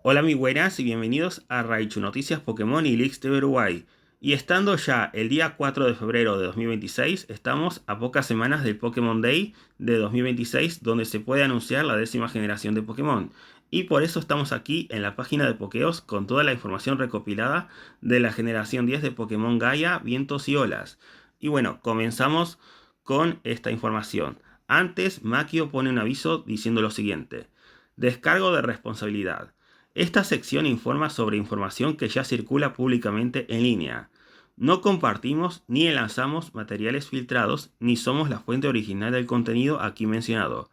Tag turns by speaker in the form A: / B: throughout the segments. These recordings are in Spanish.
A: Hola muy buenas y bienvenidos a Raichu Noticias Pokémon y Leaks de Uruguay. Y estando ya el día 4 de febrero de 2026, estamos a pocas semanas del Pokémon Day de 2026, donde se puede anunciar la 10ª generación de Pokémon. Y por eso estamos aquí en la página de Pokeos con toda la información recopilada de la generación 10 de Pokémon Gaia, Vientos y Olas. Y bueno, comenzamos con esta información. Antes, Makio pone un aviso diciendo lo siguiente: descargo de responsabilidad. Esta sección informa sobre información que ya circula públicamente en línea. No compartimos ni lanzamos materiales filtrados, ni somos la fuente original del contenido aquí mencionado.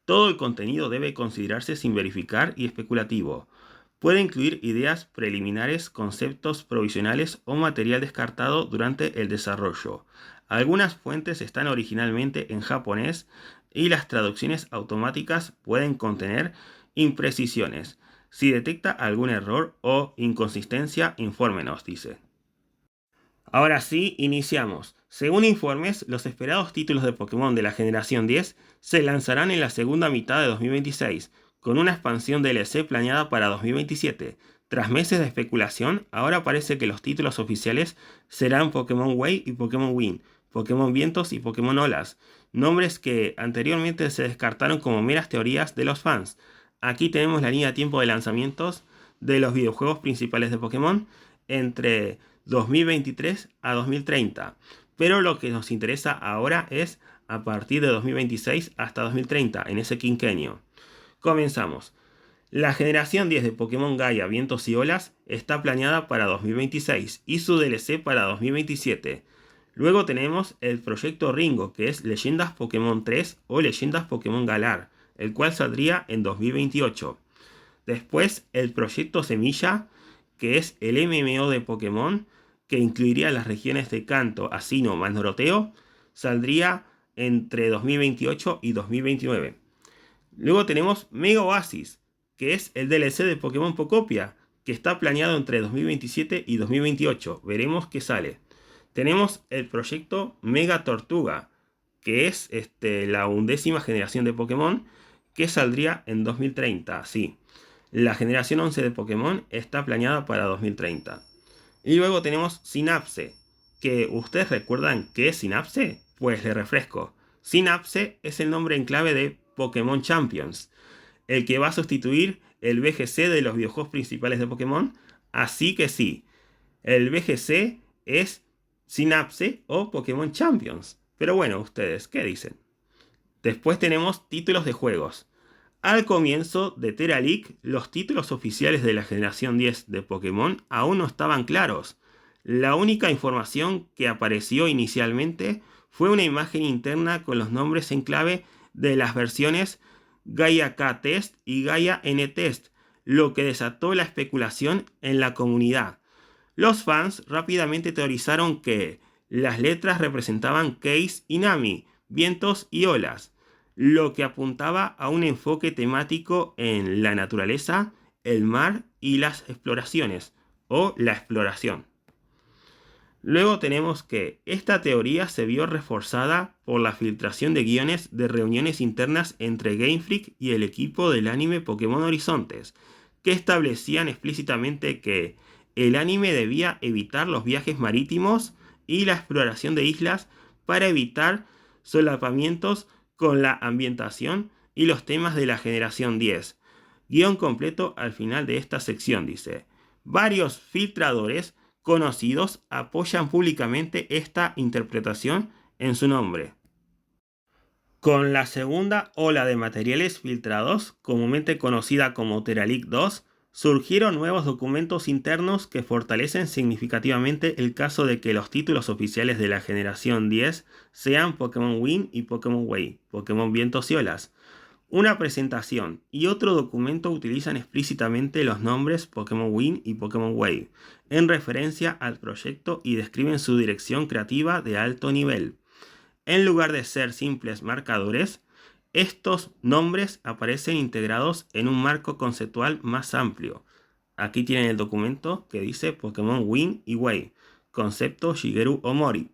A: Todo el contenido debe considerarse sin verificar y especulativo. Puede incluir ideas preliminares, conceptos provisionales o material descartado durante el desarrollo. Algunas fuentes están originalmente en japonés y las traducciones automáticas pueden contener imprecisiones. Si detecta algún error o inconsistencia, infórmenos, dice. Ahora sí, iniciamos. Según informes, los esperados títulos de Pokémon de la generación 10 se lanzarán en la segunda mitad de 2026, con una expansión DLC planeada para 2027. Tras meses de especulación, ahora parece que los títulos oficiales serán Pokémon Way y Pokémon Wind, Pokémon Vientos y Pokémon Olas, nombres que anteriormente se descartaron como meras teorías de los fans. Aquí tenemos la línea de tiempo de lanzamientos de los videojuegos principales de Pokémon entre 2023 a 2030. Pero lo que nos interesa ahora es a partir de 2026 hasta 2030, en ese quinquenio. Comenzamos. La generación 10 de Pokémon Gaia, Vientos y Olas está planeada para 2026 y su DLC para 2027. Luego tenemos el proyecto Ringo, que es Leyendas Pokémon 3 o Leyendas Pokémon Galar, el cual saldría en 2028. Después el proyecto Semilla, que es el MMO de Pokémon, que incluiría las regiones de Kanto, Asino, más Noroteo, saldría entre 2028 y 2029. Luego tenemos Mega Oasis, que es el DLC de Pokémon Pocopia, que está planeado entre 2027 y 2028. Veremos qué sale. Tenemos el proyecto Mega Tortuga, que es la 11ª generación de Pokémon, que saldría en 2030. Sí, la generación 11 de Pokémon está planeada para 2030. Y luego tenemos Synapse, que ustedes recuerdan qué es Synapse. Pues le refresco. Synapse es el nombre en clave de Pokémon Champions, el que va a sustituir el VGC de los videojuegos principales de Pokémon. Así que sí, el VGC es Synapse o Pokémon Champions. Pero bueno, ustedes, ¿qué dicen? Después tenemos títulos de juegos. Al comienzo de Tera League, los títulos oficiales de la generación 10 de Pokémon aún no estaban claros. La única información que apareció inicialmente fue una imagen interna con los nombres en clave de las versiones Gaia K Test y Gaia N Test, lo que desató la especulación en la comunidad. Los fans rápidamente teorizaron que las letras representaban Case y Nami, vientos y olas, lo que apuntaba a un enfoque temático en la naturaleza, el mar y las exploraciones, o la exploración. Luego tenemos que esta teoría se vio reforzada por la filtración de guiones de reuniones internas entre Game Freak y el equipo del anime Pokémon Horizontes, que establecían explícitamente que el anime debía evitar los viajes marítimos y la exploración de islas para evitar solapamientos con la ambientación y los temas de la generación 10. Guión completo al final de esta sección, dice. Varios filtradores conocidos apoyan públicamente esta interpretación en su nombre. Con la segunda ola de materiales filtrados, comúnmente conocida como Teralic 2, surgieron nuevos documentos internos que fortalecen significativamente el caso de que los títulos oficiales de la generación 10 sean Pokémon Wind y Pokémon Way, Pokémon Vientos y Olas. Una presentación y otro documento utilizan explícitamente los nombres Pokémon Wind y Pokémon Wave en referencia al proyecto y describen su dirección creativa de alto nivel. En lugar de ser simples marcadores, estos nombres aparecen integrados en un marco conceptual más amplio. Aquí tienen el documento que dice Pokémon Wind y Wave, concepto Shigeru Omori.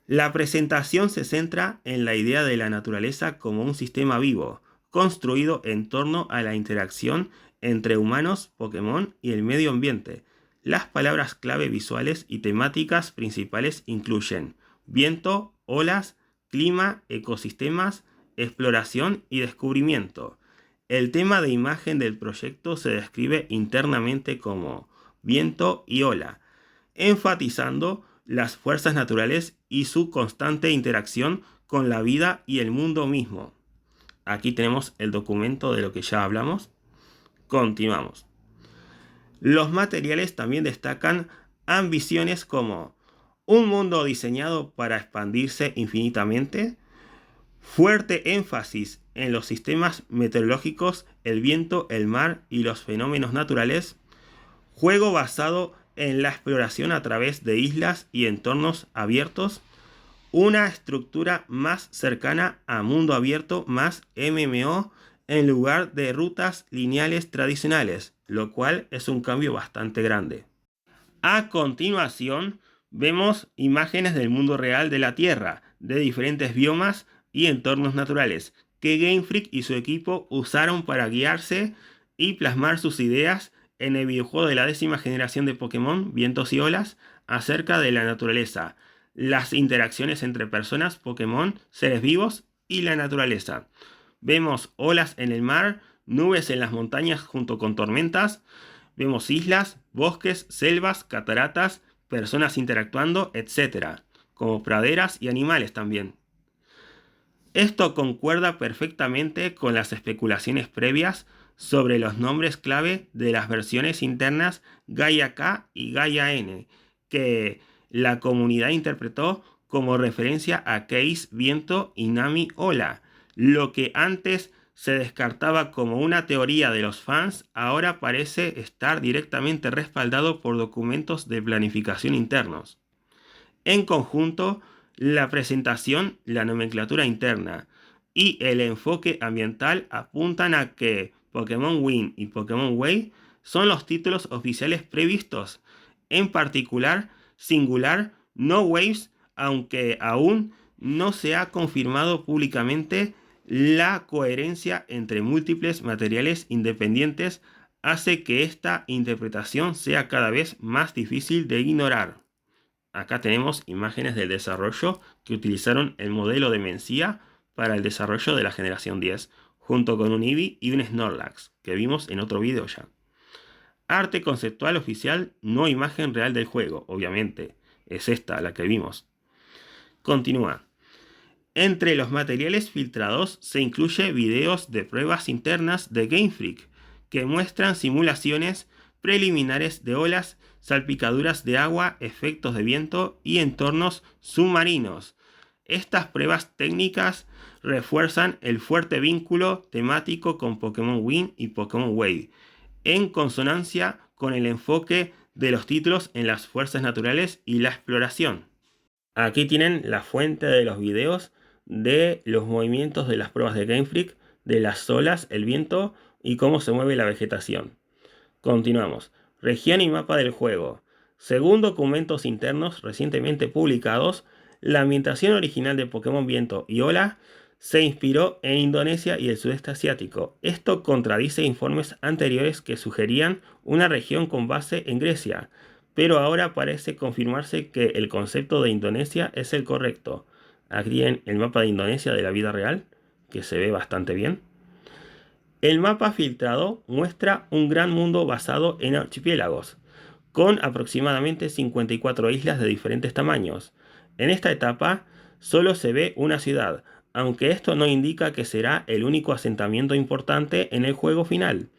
A: La presentación se centra en la idea de la naturaleza como un sistema vivo, construido en torno a la interacción entre humanos, Pokémon y el medio ambiente. Las palabras clave visuales y temáticas principales incluyen viento, olas, clima, ecosistemas, exploración y descubrimiento. El tema de imagen del proyecto se describe internamente como viento y ola, enfatizando las fuerzas naturales y su constante interacción con la vida y el mundo mismo. Aquí tenemos el documento de lo que ya hablamos. Continuamos. Los materiales también destacan ambiciones como un mundo diseñado para expandirse infinitamente, fuerte énfasis en los sistemas meteorológicos, el viento, el mar y los fenómenos naturales, juego basado en la exploración a través de islas y entornos abiertos, una estructura más cercana a mundo abierto más MMO en lugar de rutas lineales tradicionales, lo cual es un cambio bastante grande. A continuación, vemos imágenes del mundo real de la Tierra, de diferentes biomas y entornos naturales, que Game Freak y su equipo usaron para guiarse y plasmar sus ideas en el videojuego de la 10ª generación de Pokémon, Vientos y Olas, acerca de la naturaleza, las interacciones entre personas, Pokémon, seres vivos y la naturaleza. Vemos olas en el mar, nubes en las montañas junto con tormentas, vemos islas, bosques, selvas, cataratas, personas interactuando, etc., como praderas y animales también. Esto concuerda perfectamente con las especulaciones previas sobre los nombres clave de las versiones internas Gaia K y Gaia N, que la comunidad interpretó como referencia a Case Viento y Nami Ola. Lo que antes se descartaba como una teoría de los fans, ahora parece estar directamente respaldado por documentos de planificación internos. En conjunto, la presentación, la nomenclatura interna y el enfoque ambiental apuntan a que Pokémon Wind y Pokémon Wave son los títulos oficiales previstos, en particular Singular, no Waves, aunque aún no se ha confirmado públicamente. La coherencia entre múltiples materiales independientes hace que esta interpretación sea cada vez más difícil de ignorar. Acá tenemos imágenes del desarrollo que utilizaron el modelo de Mencía para el desarrollo de la generación 10, junto con un Eevee y un Snorlax, que vimos en otro video ya. Arte conceptual oficial, no imagen real del juego, obviamente. Es esta la que vimos. Continúa. Entre los materiales filtrados se incluye videos de pruebas internas de Game Freak, que muestran simulaciones preliminares de olas, salpicaduras de agua, efectos de viento y entornos submarinos. Estas pruebas técnicas refuerzan el fuerte vínculo temático con Pokémon Wind y Pokémon Wave, en consonancia con el enfoque de los títulos en las fuerzas naturales y la exploración. Aquí tienen la fuente de los videos de los movimientos de las pruebas de Game Freak, de las olas, el viento y cómo se mueve la vegetación. Continuamos. Región y mapa del juego. Según documentos internos recientemente publicados, la ambientación original de Pokémon Viento y Ola se inspiró en Indonesia y el sudeste asiático. Esto contradice informes anteriores que sugerían una región con base en Grecia, pero ahora parece confirmarse que el concepto de Indonesia es el correcto. Aquí en el mapa de Indonesia de la vida real, que se ve bastante bien. El mapa filtrado muestra un gran mundo basado en archipiélagos, con aproximadamente 54 islas de diferentes tamaños. En esta etapa solo se ve una ciudad, aunque esto no indica que será el único asentamiento importante en el juego final.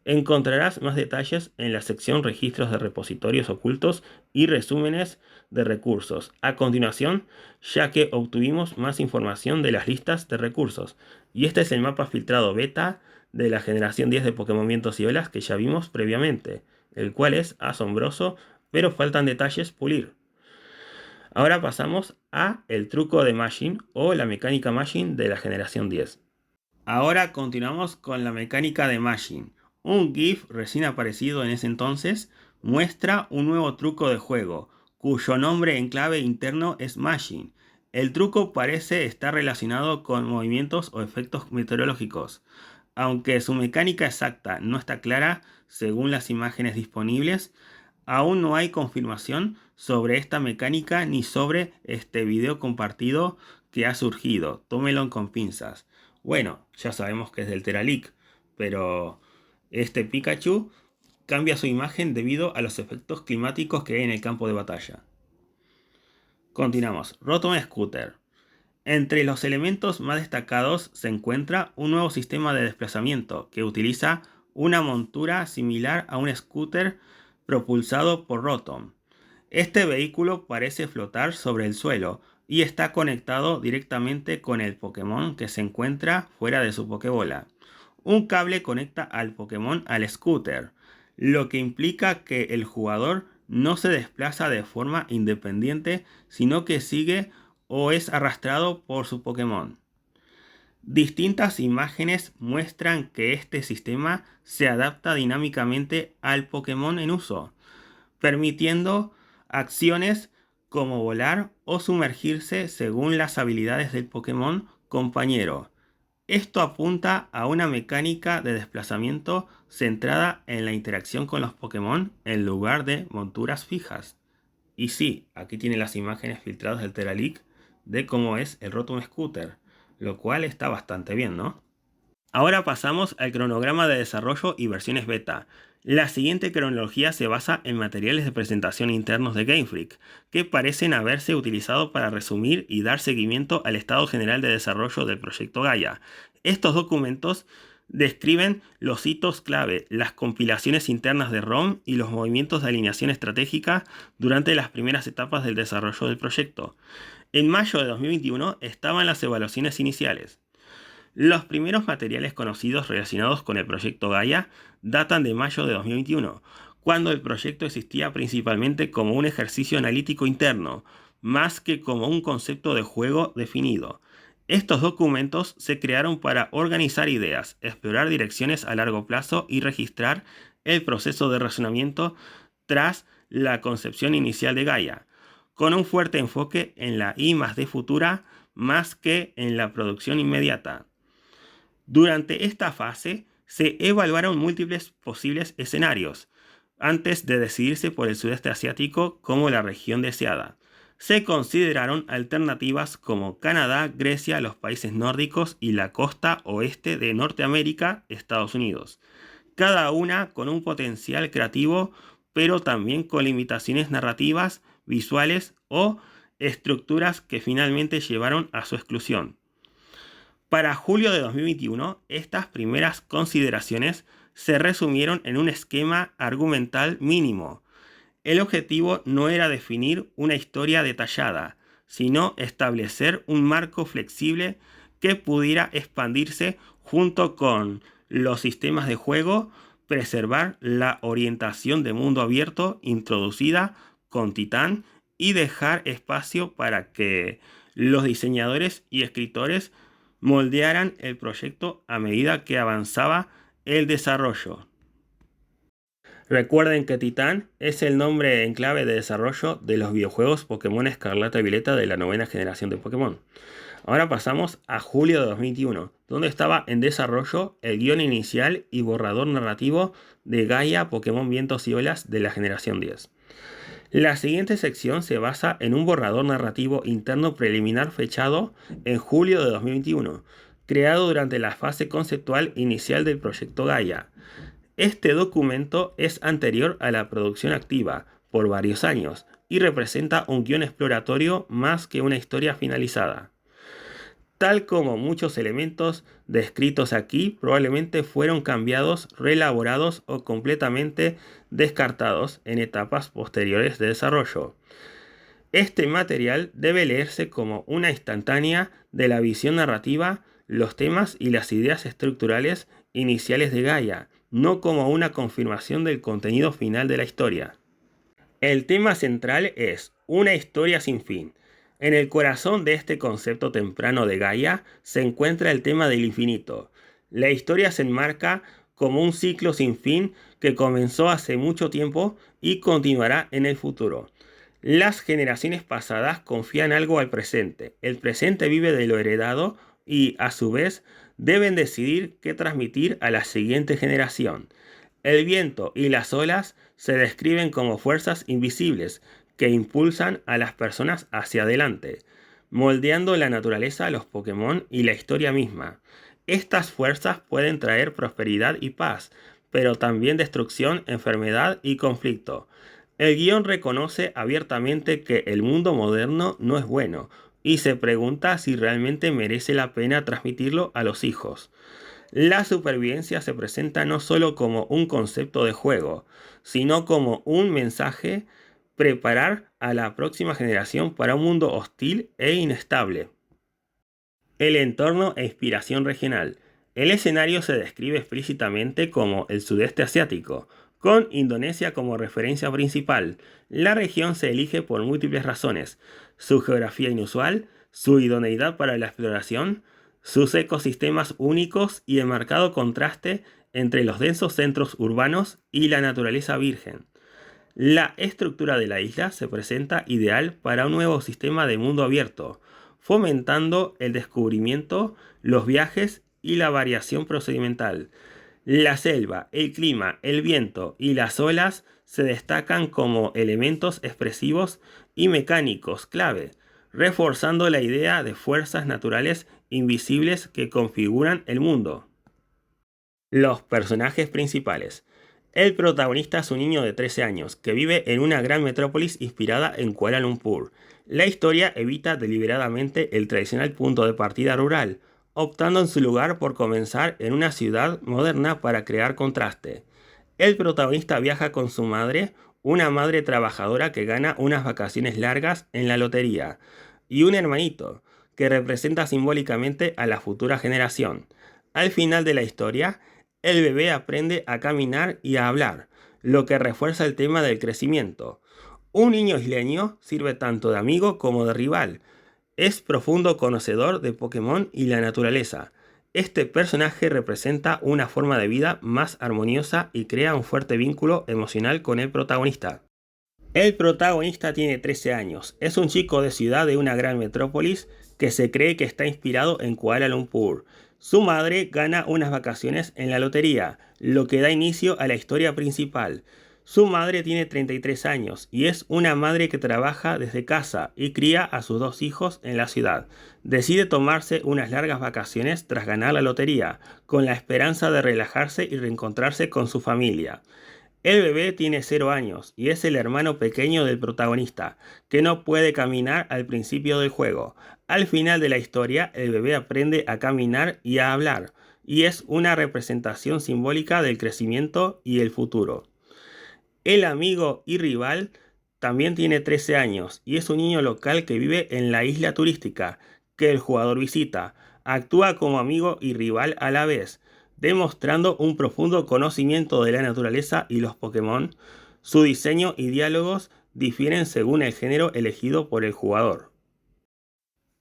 A: Encontrarás más detalles en la sección Registros de repositorios ocultos y resúmenes de recursos a continuación, ya que obtuvimos más información de las listas de recursos. Y este es el mapa filtrado beta de la generación 10 de Pokémon Vientos y Olas que ya vimos previamente, el cual es asombroso, pero faltan detalles pulir. Ahora pasamos a el truco de Machine o la mecánica Machine de la generación 10. Ahora continuamos con la mecánica de Machine. Un GIF recién aparecido en ese entonces muestra un nuevo truco de juego, cuyo nombre en clave interno es Machine. El truco parece estar relacionado con movimientos o efectos meteorológicos. Aunque su mecánica exacta no está clara según las imágenes disponibles, aún no hay confirmación sobre esta mecánica ni sobre este video compartido que ha surgido. Tómelo con pinzas. Bueno, ya sabemos que es del Teralic, pero este Pikachu cambia su imagen debido a los efectos climáticos que hay en el campo de batalla. Continuamos. Rotom Scooter. Entre los elementos más destacados se encuentra un nuevo sistema de desplazamiento que utiliza una montura similar a un scooter propulsado por Rotom. Este vehículo parece flotar sobre el suelo y está conectado directamente con el Pokémon que se encuentra fuera de su Pokébola. Un cable conecta al Pokémon al scooter, lo que implica que el jugador no se desplaza de forma independiente, sino que sigue o es arrastrado por su Pokémon. Distintas imágenes muestran que este sistema se adapta dinámicamente al Pokémon en uso, permitiendo acciones como volar o sumergirse según las habilidades del Pokémon compañero. Esto apunta a una mecánica de desplazamiento centrada en la interacción con los Pokémon en lugar de monturas fijas. Y sí, aquí tiene las imágenes filtradas del Teralic de cómo es el Rotom Scooter, lo cual está bastante bien, ¿no? Ahora pasamos al cronograma de desarrollo y versiones beta. La siguiente cronología se basa en materiales de presentación internos de Game Freak, que parecen haberse utilizado para resumir y dar seguimiento al estado general de desarrollo del proyecto Gaia. Estos documentos describen los hitos clave, las compilaciones internas de ROM y los movimientos de alineación estratégica durante las primeras etapas del desarrollo del proyecto. En mayo de 2021 estaban las evaluaciones iniciales. Los primeros materiales conocidos relacionados con el proyecto Gaia datan de mayo de 2021, cuando el proyecto existía principalmente como un ejercicio analítico interno, más que como un concepto de juego definido. Estos documentos se crearon para organizar ideas, explorar direcciones a largo plazo y registrar el proceso de razonamiento tras la concepción inicial de Gaia, con un fuerte enfoque en la I+D futura más que en la producción inmediata. Durante esta fase se evaluaron múltiples posibles escenarios antes de decidirse por el sudeste asiático como la región deseada. Se consideraron alternativas como Canadá, Grecia, los países nórdicos y la costa oeste de Norteamérica, Estados Unidos, cada una con un potencial creativo, pero también con limitaciones narrativas, visuales o estructuras que finalmente llevaron a su exclusión. Para julio de 2021, estas primeras consideraciones se resumieron en un esquema argumental mínimo. El objetivo no era definir una historia detallada, sino establecer un marco flexible que pudiera expandirse junto con los sistemas de juego, preservar la orientación de mundo abierto introducida con Titán y dejar espacio para que los diseñadores y escritores moldearan el proyecto a medida que avanzaba el desarrollo. Recuerden que Titán es el nombre en clave de desarrollo de los videojuegos Pokémon Escarlata y Violeta de la 9ª generación de Pokémon. Ahora pasamos a julio de 2021, donde estaba en desarrollo el guión inicial y borrador narrativo de Gaia Pokémon Vientos y Olas de la generación 10. La siguiente sección se basa en un borrador narrativo interno preliminar fechado en julio de 2021, creado durante la fase conceptual inicial del proyecto Gaia. Este documento es anterior a la producción activa por varios años y representa un guión exploratorio más que una historia finalizada. Tal como muchos elementos descritos aquí, probablemente fueron cambiados, reelaborados o completamente descartados en etapas posteriores de desarrollo. Este material debe leerse como una instantánea de la visión narrativa, los temas y las ideas estructurales iniciales de Gaia, no como una confirmación del contenido final de la historia. El tema central es una historia sin fin. En el corazón de este concepto temprano de Gaia se encuentra el tema del infinito. La historia se enmarca como un ciclo sin fin que comenzó hace mucho tiempo y continuará en el futuro. Las generaciones pasadas confían algo al presente. El presente vive de lo heredado y, a su vez, deben decidir qué transmitir a la siguiente generación. El viento y las olas se describen como fuerzas invisibles que impulsan a las personas hacia adelante, moldeando la naturaleza, los Pokémon y la historia misma. Estas fuerzas pueden traer prosperidad y paz, pero también destrucción, enfermedad y conflicto. El guión reconoce abiertamente que el mundo moderno no es bueno y se pregunta si realmente merece la pena transmitirlo a los hijos. La supervivencia se presenta no solo como un concepto de juego, sino como un mensaje: preparar a la próxima generación para un mundo hostil e inestable. El entorno e inspiración regional. El escenario se describe explícitamente como el sudeste asiático, con Indonesia como referencia principal. La región se elige por múltiples razones: su geografía inusual, su idoneidad para la exploración, sus ecosistemas únicos y el marcado contraste entre los densos centros urbanos y la naturaleza virgen. La estructura de la isla se presenta ideal para un nuevo sistema de mundo abierto, fomentando el descubrimiento, los viajes y la variación procedimental. La selva, el clima, el viento y las olas se destacan como elementos expresivos y mecánicos clave, reforzando la idea de fuerzas naturales invisibles que configuran el mundo. Los personajes principales. El protagonista es un niño de 13 años que vive en una gran metrópolis inspirada en Kuala Lumpur. La historia evita deliberadamente el tradicional punto de partida rural, optando en su lugar por comenzar en una ciudad moderna para crear contraste. El protagonista viaja con su madre, una madre trabajadora que gana unas vacaciones largas en la lotería, y un hermanito, que representa simbólicamente a la futura generación. Al final de la historia, el bebé aprende a caminar y a hablar, lo que refuerza el tema del crecimiento. Un niño isleño sirve tanto de amigo como de rival. Es profundo conocedor de Pokémon y la naturaleza. Este personaje representa una forma de vida más armoniosa y crea un fuerte vínculo emocional con el protagonista. El protagonista tiene 13 años. Es un chico de ciudad de una gran metrópolis que se cree que está inspirado en Kuala Lumpur. Su madre gana unas vacaciones en la lotería, lo que da inicio a la historia principal. Su madre tiene 33 años y es una madre que trabaja desde casa y cría a sus dos hijos en la ciudad. Decide tomarse unas largas vacaciones tras ganar la lotería, con la esperanza de relajarse y reencontrarse con su familia. El bebé tiene 0 años y es el hermano pequeño del protagonista, que no puede caminar al principio del juego. Al final de la historia, el bebé aprende a caminar y a hablar, y es una representación simbólica del crecimiento y el futuro. El amigo y rival también tiene 13 años y es un niño local que vive en la isla turística que el jugador visita. Actúa como amigo y rival a la vez, demostrando un profundo conocimiento de la naturaleza y los Pokémon. Su diseño y diálogos difieren según el género elegido por el jugador.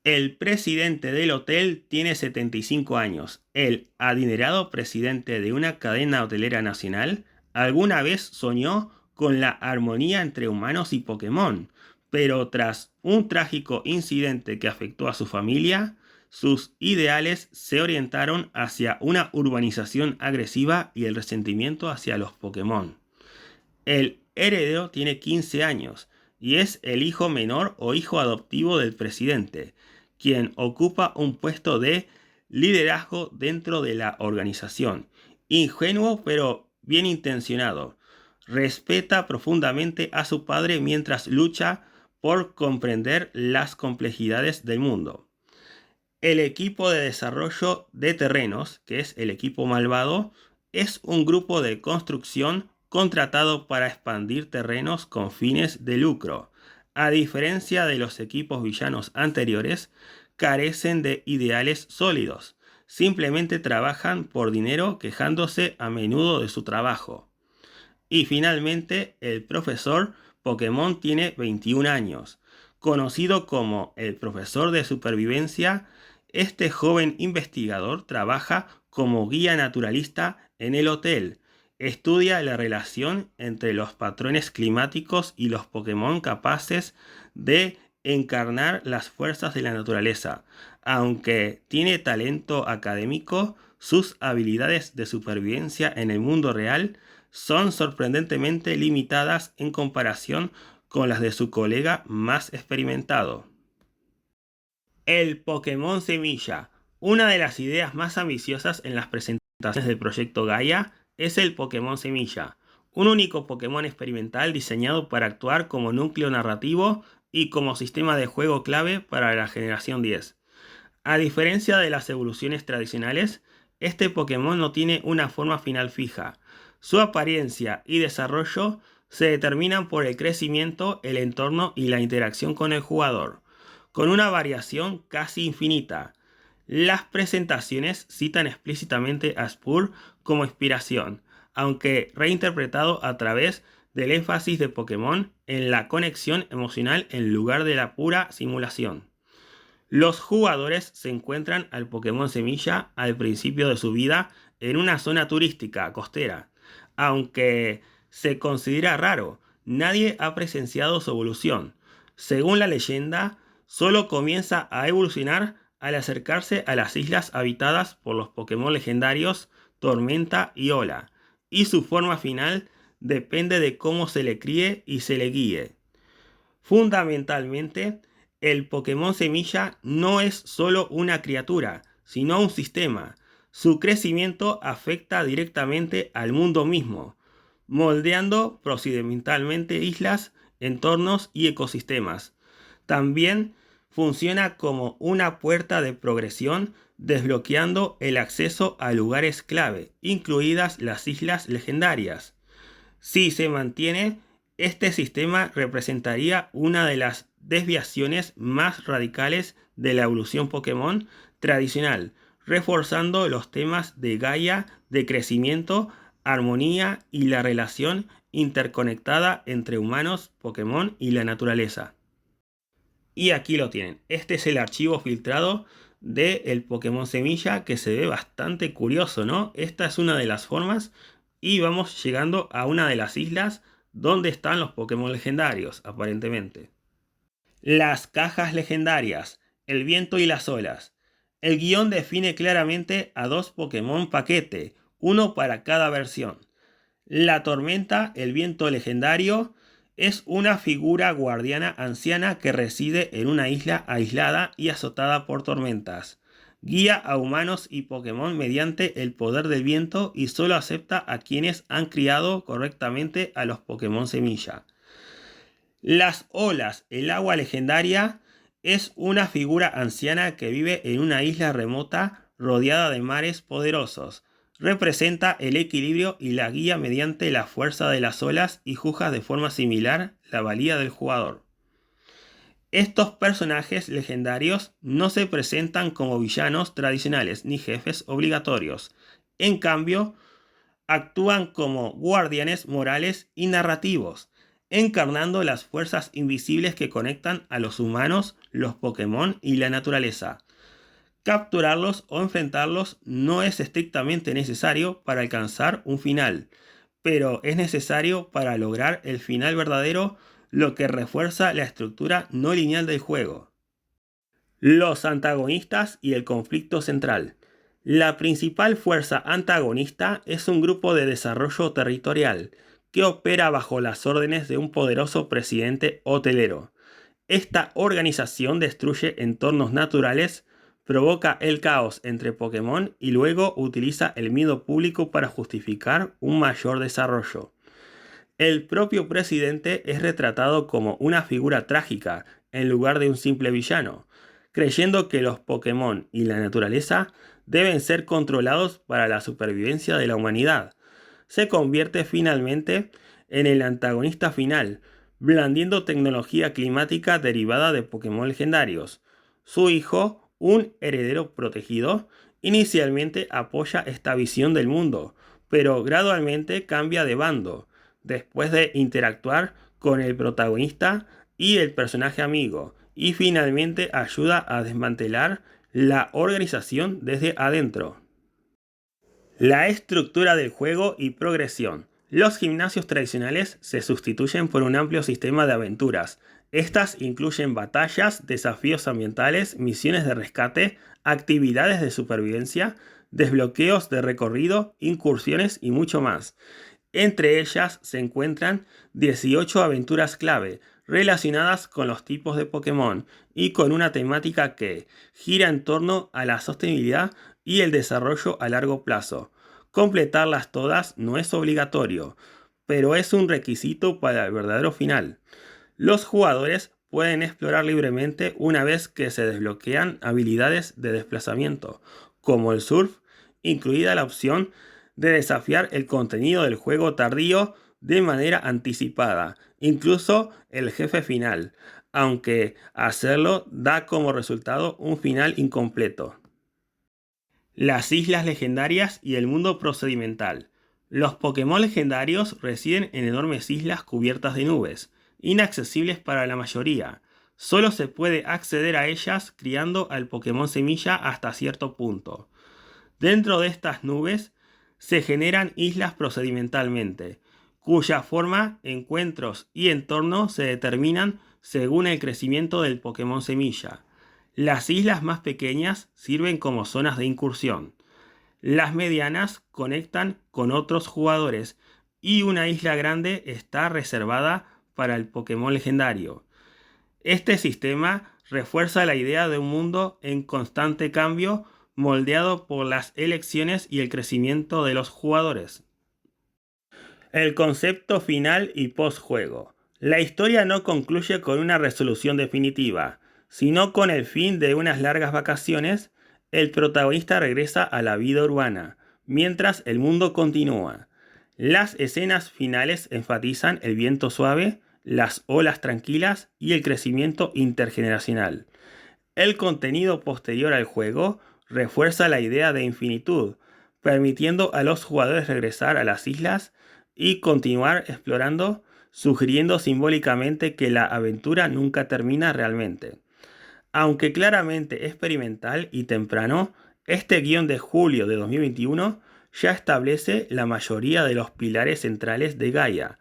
A: El presidente del hotel tiene 75 años. El adinerado presidente de una cadena hotelera nacional alguna vez soñó con la armonía entre humanos y Pokémon, pero tras un trágico incidente que afectó a su familia, sus ideales se orientaron hacia una urbanización agresiva y el resentimiento hacia los Pokémon. El heredero tiene 15 años y es el hijo menor o hijo adoptivo del presidente, quien ocupa un puesto de liderazgo dentro de la organización. Ingenuo pero bien intencionado. Respeta profundamente a su padre mientras lucha por comprender las complejidades del mundo. El equipo de desarrollo de terrenos, que es el equipo malvado, es un grupo de construcción contratado para expandir terrenos con fines de lucro. A diferencia de los equipos villanos anteriores, carecen de ideales sólidos. Simplemente trabajan por dinero, quejándose a menudo de su trabajo. Y finalmente, el profesor Pokémon tiene 21 años. Conocido como el profesor de supervivencia, este joven investigador trabaja como guía naturalista en el hotel. Estudia la relación entre los patrones climáticos y los Pokémon capaces de encarnar las fuerzas de la naturaleza. Aunque tiene talento académico, sus habilidades de supervivencia en el mundo real son sorprendentemente limitadas en comparación con las de su colega más experimentado. El Pokémon Semilla. Una de las ideas más ambiciosas en las presentaciones del proyecto Gaia es el Pokémon Semilla, un único Pokémon experimental diseñado para actuar como núcleo narrativo y como sistema de juego clave para la generación 10. A diferencia de las evoluciones tradicionales, este Pokémon no tiene una forma final fija. Su apariencia y desarrollo se determinan por el crecimiento, el entorno y la interacción con el jugador, con una variación casi infinita. Las presentaciones citan explícitamente a Spur como inspiración, aunque reinterpretado a través del énfasis de Pokémon en la conexión emocional en lugar de la pura simulación. Los jugadores se encuentran al Pokémon Semilla al principio de su vida en una zona turística costera. Aunque se considera raro, nadie ha presenciado su evolución. Según la leyenda, solo comienza a evolucionar al acercarse a las islas habitadas por los Pokémon legendarios Tormenta y Ola, y su forma final depende de cómo se le críe y se le guíe. Fundamentalmente, el Pokémon Semilla no es solo una criatura, sino un sistema. Su crecimiento afecta directamente al mundo mismo, moldeando procedimentalmente islas, entornos y ecosistemas. También funciona como una puerta de progresión, desbloqueando el acceso a lugares clave, incluidas las islas legendarias. Si se mantiene, este sistema representaría una de las desviaciones más radicales de la evolución Pokémon tradicional, reforzando los temas de Gaia, de crecimiento, armonía y la relación interconectada entre humanos, Pokémon y la naturaleza. Y aquí lo tienen. Este es el archivo filtrado del Pokémon Semilla, que se ve bastante curioso, ¿no? Esta es una de las formas y vamos llegando a una de las islas donde están los Pokémon legendarios, aparentemente. Las cajas legendarias, el viento y las olas. El guión define claramente a dos Pokémon paquete, uno para cada versión. La tormenta, el viento legendario, es una figura guardiana anciana que reside en una isla aislada y azotada por tormentas. Guía a humanos y Pokémon mediante el poder del viento y solo acepta a quienes han criado correctamente a los Pokémon Semilla. Las olas, el agua legendaria, es una figura anciana que vive en una isla remota rodeada de mares poderosos. Representa el equilibrio y la guía mediante la fuerza de las olas y juzga de forma similar la valía del jugador. Estos personajes legendarios no se presentan como villanos tradicionales ni jefes obligatorios. En cambio, actúan como guardianes morales y narrativos, encarnando las fuerzas invisibles que conectan a los humanos, los Pokémon y la naturaleza. Capturarlos o enfrentarlos no es estrictamente necesario para alcanzar un final, pero es necesario para lograr el final verdadero, lo que refuerza la estructura no lineal del juego. Los antagonistas y el conflicto central. La principal fuerza antagonista es un grupo de desarrollo territorial que opera bajo las órdenes de un poderoso presidente hotelero. Esta organización destruye entornos naturales, provoca el caos entre Pokémon y luego utiliza el miedo público para justificar un mayor desarrollo. El propio presidente es retratado como una figura trágica en lugar de un simple villano, creyendo que los Pokémon y la naturaleza deben ser controlados para la supervivencia de la humanidad. Se convierte finalmente en el antagonista final, blandiendo tecnología climática derivada de Pokémon legendarios. Su hijo, un heredero protegido, inicialmente apoya esta visión del mundo, pero gradualmente cambia de bando, después de interactuar con el protagonista y el personaje amigo, y finalmente ayuda a desmantelar la organización desde adentro. La estructura del juego y progresión. Los gimnasios tradicionales se sustituyen por un amplio sistema de aventuras. Estas incluyen batallas, desafíos ambientales, misiones de rescate, actividades de supervivencia, desbloqueos de recorrido, incursiones y mucho más. Entre ellas se encuentran 18 aventuras clave relacionadas con los tipos de Pokémon y con una temática que gira en torno a la sostenibilidad y el desarrollo a largo plazo. Completarlas todas no es obligatorio, pero es un requisito para el verdadero final. Los jugadores pueden explorar libremente una vez que se desbloquean habilidades de desplazamiento, como el surf, incluida la opción de desafiar el contenido del juego tardío de manera anticipada, incluso el jefe final, aunque hacerlo da como resultado un final incompleto. Las islas legendarias y el mundo procedimental. Los Pokémon legendarios residen en enormes islas cubiertas de nubes, inaccesibles para la mayoría. Solo se puede acceder a ellas criando al Pokémon semilla hasta cierto punto. Dentro de estas nubes se generan islas procedimentalmente, cuya forma, encuentros y entorno se determinan según el crecimiento del Pokémon semilla. Las islas más pequeñas sirven como zonas de incursión. Las medianas conectan con otros jugadores y una isla grande está reservada para el Pokémon legendario. Este sistema refuerza la idea de un mundo en constante cambio, moldeado por las elecciones y el crecimiento de los jugadores. El concepto final y postjuego. La historia no concluye con una resolución definitiva, sino con el fin de unas largas vacaciones. El protagonista regresa a la vida urbana, mientras el mundo continúa. Las escenas finales enfatizan el viento suave, las olas tranquilas y el crecimiento intergeneracional. El contenido posterior al juego refuerza la idea de infinitud, permitiendo a los jugadores regresar a las islas y continuar explorando, sugiriendo simbólicamente que la aventura nunca termina realmente. Aunque claramente experimental y temprano, este guión de julio de 2021 ya establece la mayoría de los pilares centrales de Gaia: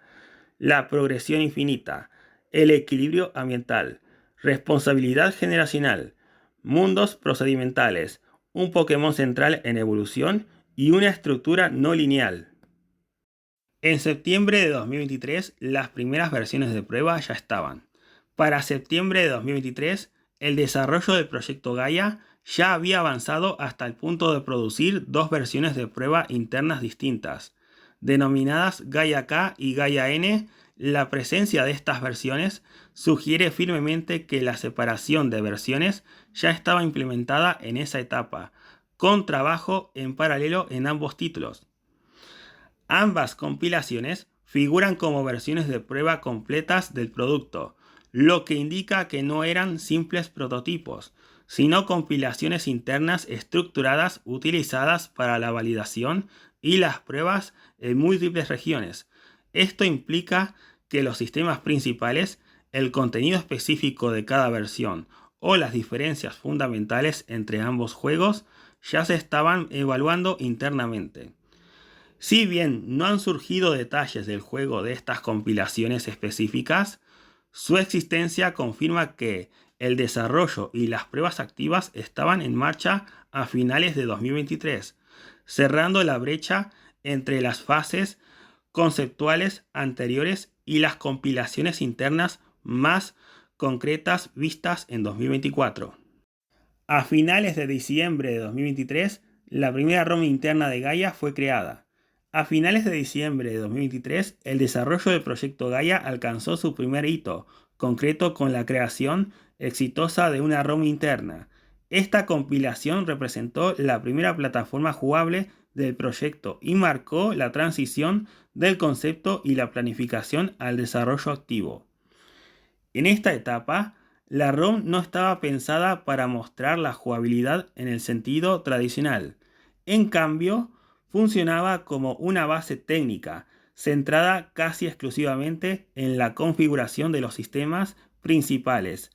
A: la progresión infinita, el equilibrio ambiental, responsabilidad generacional, mundos procedimentales, un Pokémon central en evolución y una estructura no lineal. En septiembre de 2023, las primeras versiones de prueba ya estaban. Para septiembre de 2023, el desarrollo del proyecto Gaia ya había avanzado hasta el punto de producir dos versiones de prueba internas distintas, denominadas Gaia K y Gaia N. La presencia de estas versiones sugiere firmemente que la separación de versiones ya estaba implementada en esa etapa, con trabajo en paralelo en ambos títulos. Ambas compilaciones figuran como versiones de prueba completas del producto, lo que indica que no eran simples prototipos, sino compilaciones internas estructuradas utilizadas para la validación y las pruebas en múltiples regiones. Esto implica que los sistemas principales, el contenido específico de cada versión o las diferencias fundamentales entre ambos juegos ya se estaban evaluando internamente. Si bien no han surgido detalles del juego de estas compilaciones específicas, su existencia confirma que el desarrollo y las pruebas activas estaban en marcha a finales de 2023, cerrando la brecha entre las fases conceptuales anteriores y las compilaciones internas más concretas vistas en 2024. A finales de diciembre de 2023, la primera ROM interna de Gaia fue creada. A finales de diciembre de 2023, el desarrollo del proyecto Gaia alcanzó su primer hito concreto con la creación exitosa de una ROM interna. Esta compilación representó la primera plataforma jugable del proyecto y marcó la transición del concepto y la planificación al desarrollo activo. En esta etapa, la ROM no estaba pensada para mostrar la jugabilidad en el sentido tradicional. En cambio, funcionaba como una base técnica, centrada casi exclusivamente en la configuración de los sistemas principales,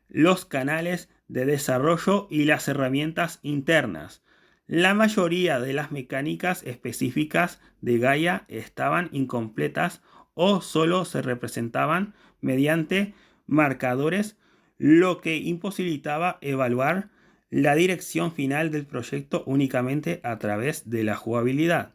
A: los canales de desarrollo y las herramientas internas. La mayoría de las mecánicas específicas de Gaia estaban incompletas o solo se representaban mediante marcadores, lo que imposibilitaba evaluar la dirección final del proyecto únicamente a través de la jugabilidad.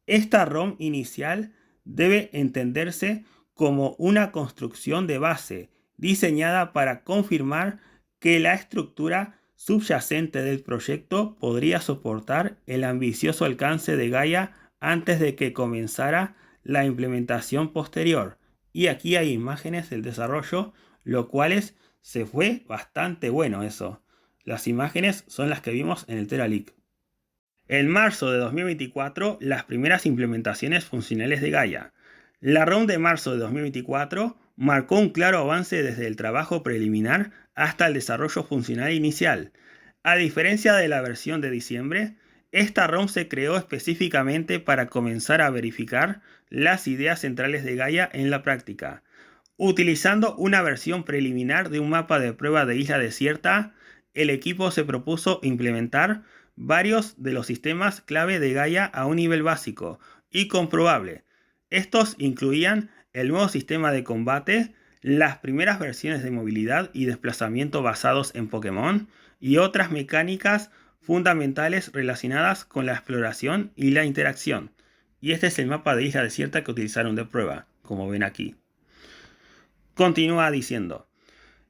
A: Esta ROM inicial debe entenderse como una construcción de base diseñada para confirmar que la estructura subyacente del proyecto podría soportar el ambicioso alcance de Gaia antes de que comenzara la implementación posterior. Y aquí hay imágenes del desarrollo, lo cual se fue bastante bueno eso. Las imágenes son las que vimos en el Tera Leak. En marzo de 2024, las primeras implementaciones funcionales de Gaia. La ROM de marzo de 2024 marcó un claro avance desde el trabajo preliminar hasta el desarrollo funcional inicial. A diferencia de la versión de diciembre, esta ROM se creó específicamente para comenzar a verificar las ideas centrales de Gaia en la práctica. Utilizando una versión preliminar de un mapa de prueba de isla desierta, el equipo se propuso implementar varios de los sistemas clave de Gaia a un nivel básico y comprobable. Estos incluían el nuevo sistema de combate, las primeras versiones de movilidad y desplazamiento basados en Pokémon y otras mecánicas fundamentales relacionadas con la exploración y la interacción. Y este es el mapa de isla desierta que utilizaron de prueba, como ven aquí. Continúa diciendo: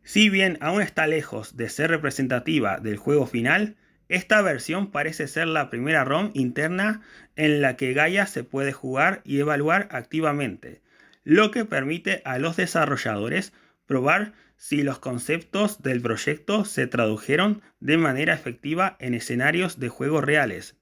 A: si bien aún está lejos de ser representativa del juego final, esta versión parece ser la primera ROM interna en la que Gaia se puede jugar y evaluar activamente, lo que permite a los desarrolladores probar si los conceptos del proyecto se tradujeron de manera efectiva en escenarios de juego reales.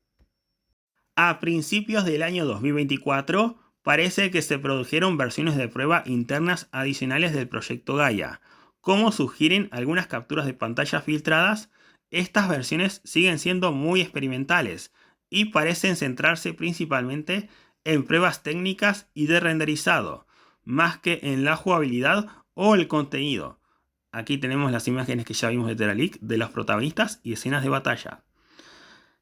A: A principios del año 2024, parece que se produjeron versiones de prueba internas adicionales del proyecto Gaia. Como sugieren algunas capturas de pantalla filtradas, estas versiones siguen siendo muy experimentales y parecen centrarse principalmente en pruebas técnicas y de renderizado, más que en la jugabilidad o el contenido. Aquí tenemos las imágenes que ya vimos de Tera Leak de los protagonistas y escenas de batalla.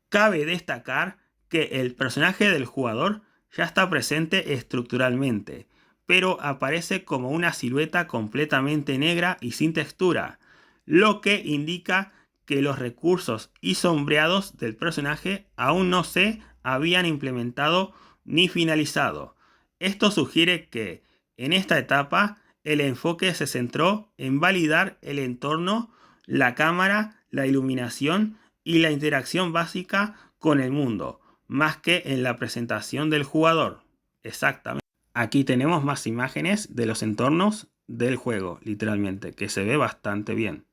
A: Cabe destacar que el personaje del jugador ya está presente estructuralmente, pero aparece como una silueta completamente negra y sin textura, lo que indica que los recursos y sombreados del personaje aún no se habían implementado ni finalizado. Esto sugiere que, en esta etapa, el enfoque se centró en validar el entorno, la cámara, la iluminación y la interacción básica con el mundo, más que en la presentación del jugador. Exactamente. Aquí tenemos más imágenes de los entornos del juego, literalmente, que se ve bastante bien.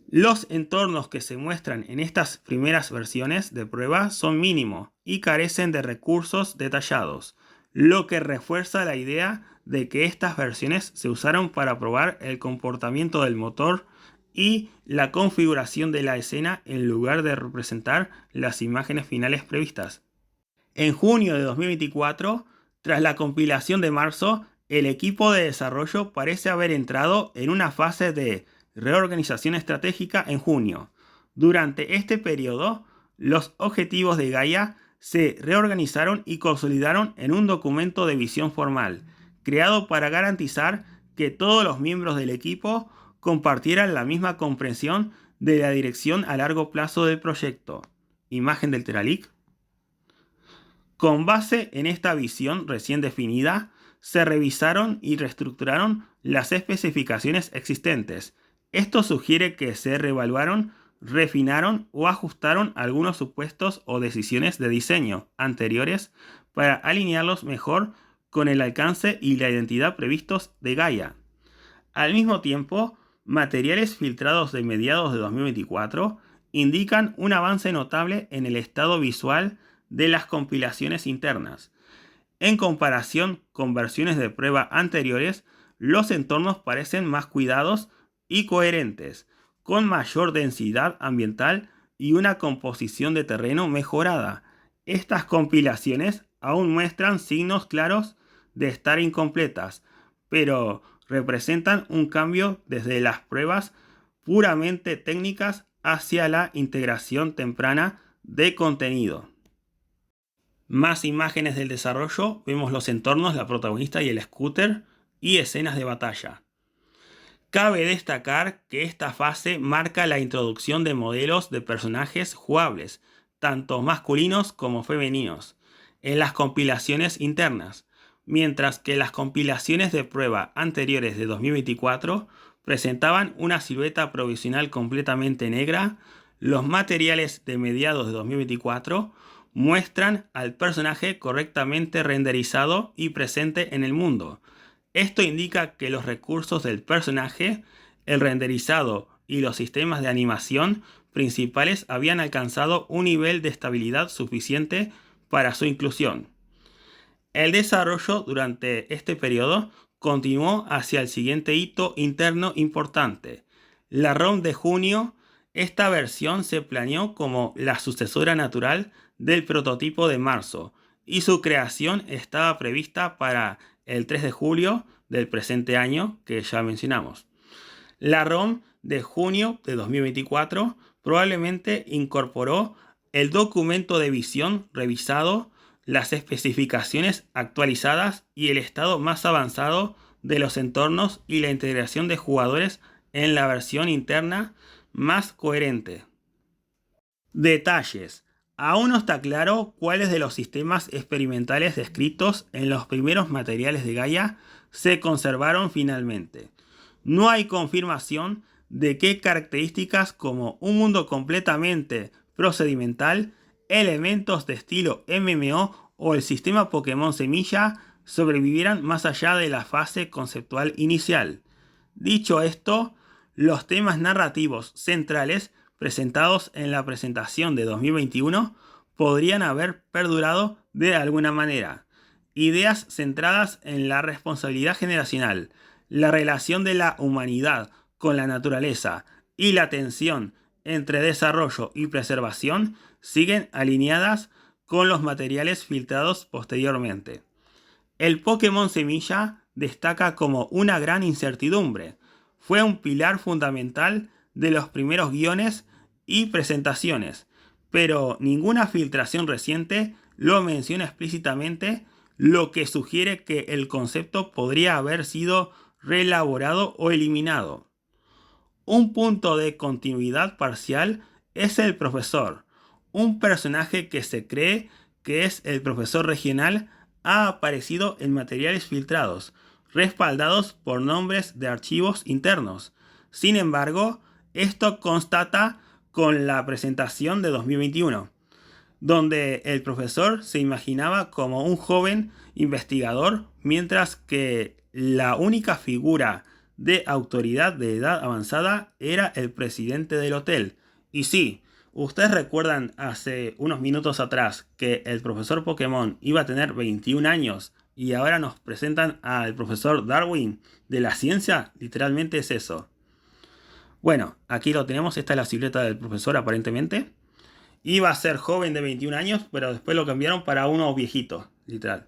A: Los entornos que se muestran en estas primeras versiones de prueba son mínimos y carecen de recursos detallados, lo que refuerza la idea de que estas versiones se usaron para probar el comportamiento del motor y la configuración de la escena en lugar de representar las imágenes finales previstas. En junio de 2024, tras la compilación de marzo, el equipo de desarrollo parece haber entrado en una fase de reorganización estratégica en junio. Durante este periodo, los objetivos de Gaia se reorganizaron y consolidaron en un documento de visión formal, creado para garantizar que todos los miembros del equipo compartieran la misma comprensión de la dirección a largo plazo del proyecto. Imagen del Tera Leak. Con base en esta visión recién definida, se revisaron y reestructuraron las especificaciones existentes. Esto sugiere que se reevaluaron, refinaron o ajustaron algunos supuestos o decisiones de diseño anteriores para alinearlos mejor con el alcance y la identidad previstos de Gaia. Al mismo tiempo, materiales filtrados de mediados de 2024 indican un avance notable en el estado visual de las compilaciones internas. En comparación con versiones de prueba anteriores, los entornos parecen más cuidados y coherentes, con mayor densidad ambiental y una composición de terreno mejorada. Estas compilaciones aún muestran signos claros de estar incompletas, pero representan un cambio desde las pruebas puramente técnicas hacia la integración temprana de contenido. Más imágenes del desarrollo, vemos los entornos, la protagonista y el scooter, y escenas de batalla. Cabe destacar que esta fase marca la introducción de modelos de personajes jugables, tanto masculinos como femeninos, en las compilaciones internas, mientras que las compilaciones de prueba anteriores de 2024 presentaban una silueta provisional completamente negra. Los materiales de mediados de 2024 muestran al personaje correctamente renderizado y presente en el mundo. Esto indica que los recursos del personaje, el renderizado y los sistemas de animación principales habían alcanzado un nivel de estabilidad suficiente para su inclusión. El desarrollo durante este periodo continuó hacia el siguiente hito interno importante. La ROM de junio. Esta versión se planeó como la sucesora natural del prototipo de marzo y su creación estaba prevista para el 3 de julio del presente año que ya mencionamos. La ROM de junio de 2024 probablemente incorporó el documento de visión revisado, las especificaciones actualizadas y el estado más avanzado de los entornos y la integración de jugadores en la versión interna más coherente. Detalles. Aún no está claro cuáles de los sistemas experimentales descritos en los primeros materiales de Gaia se conservaron finalmente. No hay confirmación de qué características como un mundo completamente procedimental, elementos de estilo MMO o el sistema Pokémon Semilla sobrevivieran más allá de la fase conceptual inicial. Dicho esto, los temas narrativos centrales presentados en la presentación de 2021 podrían haber perdurado de alguna manera. Ideas centradas en la responsabilidad generacional, la relación de la humanidad con la naturaleza y la tensión entre desarrollo y preservación siguen alineadas con los materiales filtrados posteriormente. El Pokémon Semilla destaca como una gran incertidumbre. Fue un pilar fundamental de los primeros guiones y presentaciones, pero ninguna filtración reciente lo menciona explícitamente, lo que sugiere que el concepto podría haber sido reelaborado o eliminado. Un punto de continuidad parcial es el profesor. Un personaje que se cree que es el profesor regional ha aparecido en materiales filtrados, respaldados por nombres de archivos internos. Sin embargo, esto constata con la presentación de 2021, donde el profesor se imaginaba como un joven investigador, mientras que la única figura de autoridad de edad avanzada era el presidente del hotel. Y sí, ustedes recuerdan hace unos minutos atrás que el profesor Pokémon iba a tener 21 años y ahora nos presentan al profesor Darwin de la ciencia. Literalmente es eso. Bueno, aquí lo tenemos, esta es la silueta del profesor aparentemente. Iba a ser joven de 21 años, pero después lo cambiaron para uno viejito, literal.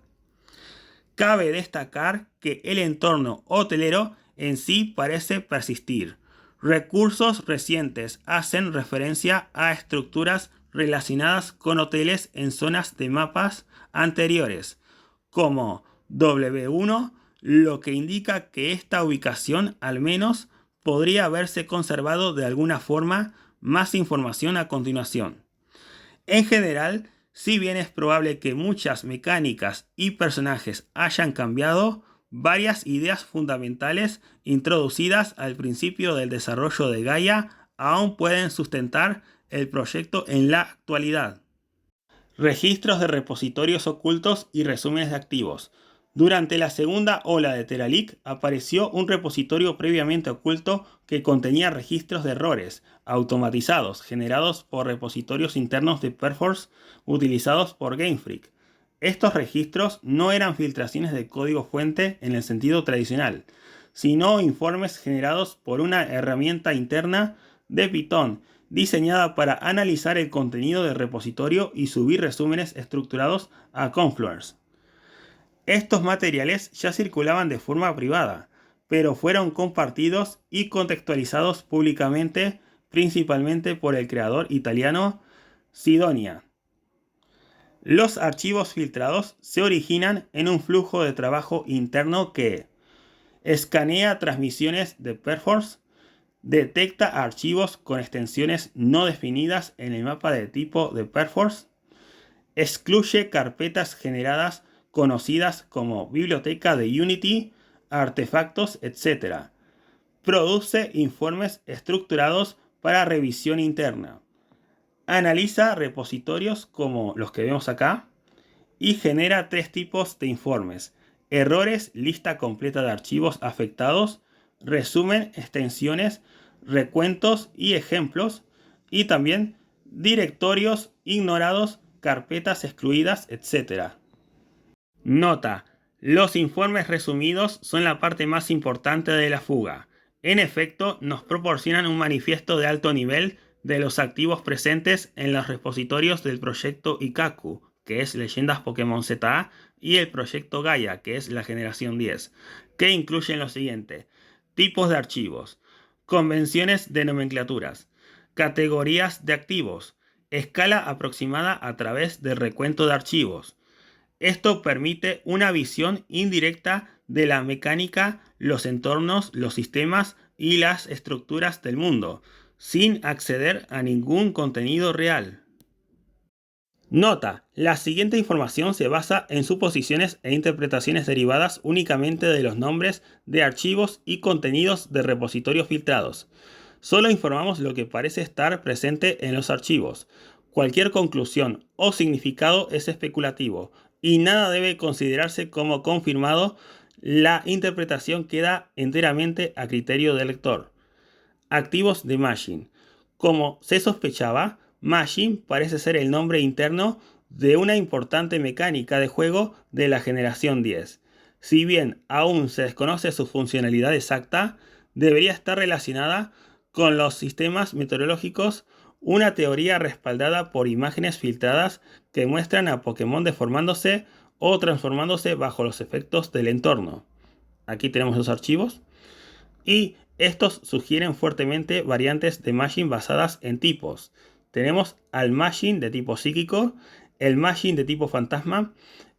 A: Cabe destacar que el entorno hotelero en sí parece persistir. Recursos recientes hacen referencia a estructuras relacionadas con hoteles en zonas de mapas anteriores, como W1, lo que indica que esta ubicación al menos podría haberse conservado de alguna forma. Más información a continuación. En general, si bien es probable que muchas mecánicas y personajes hayan cambiado, varias ideas fundamentales introducidas al principio del desarrollo de Gaia aún pueden sustentar el proyecto en la actualidad. Registros de repositorios ocultos y resúmenes de activos. Durante la segunda ola de Teralic apareció un repositorio previamente oculto que contenía registros de errores automatizados generados por repositorios internos de Perforce utilizados por Game Freak. Estos registros no eran filtraciones de código fuente en el sentido tradicional, sino informes generados por una herramienta interna de Python diseñada para analizar el contenido del repositorio y subir resúmenes estructurados a Confluence. Estos materiales ya circulaban de forma privada, pero fueron compartidos y contextualizados públicamente principalmente por el creador italiano Sidonia. Los archivos filtrados se originan en un flujo de trabajo interno que escanea transmisiones de perforce, detecta archivos con extensiones no definidas en el mapa de tipo de perforce, excluye carpetas generadas conocidas como biblioteca de Unity, artefactos, etc. Produce informes estructurados para revisión interna. Analiza repositorios como los que vemos acá y genera 3 tipos de informes: errores, lista completa de archivos afectados, resumen, extensiones, recuentos y ejemplos, y también directorios ignorados, carpetas excluidas, etc. Nota: los informes resumidos son la parte más importante de la fuga. En efecto, nos proporcionan un manifiesto de alto nivel de los activos presentes en los repositorios del proyecto Ikkaku, que es Leyendas Pokémon ZA, y el proyecto Gaia, que es la generación 10, que incluyen lo siguiente: tipos de archivos, convenciones de nomenclaturas, categorías de activos, escala aproximada a través del recuento de archivos. Esto permite una visión indirecta de la mecánica, los entornos, los sistemas y las estructuras del mundo, sin acceder a ningún contenido real. Nota: la siguiente información se basa en suposiciones e interpretaciones derivadas únicamente de los nombres de archivos y contenidos de repositorios filtrados. Solo informamos lo que parece estar presente en los archivos. Cualquier conclusión o significado es especulativo y nada debe considerarse como confirmado. La interpretación queda enteramente a criterio del lector. Activos de Machine. Como se sospechaba, Machine parece ser el nombre interno de una importante mecánica de juego de la generación 10. Si bien aún se desconoce su funcionalidad exacta, debería estar relacionada con los sistemas meteorológicos, una teoría respaldada por imágenes filtradas que muestran a Pokémon deformándose o transformándose bajo los efectos del entorno. Aquí tenemos los archivos y estos sugieren fuertemente variantes de Machine basadas en tipos. Tenemos al Machine de tipo psíquico, el Machine de tipo fantasma,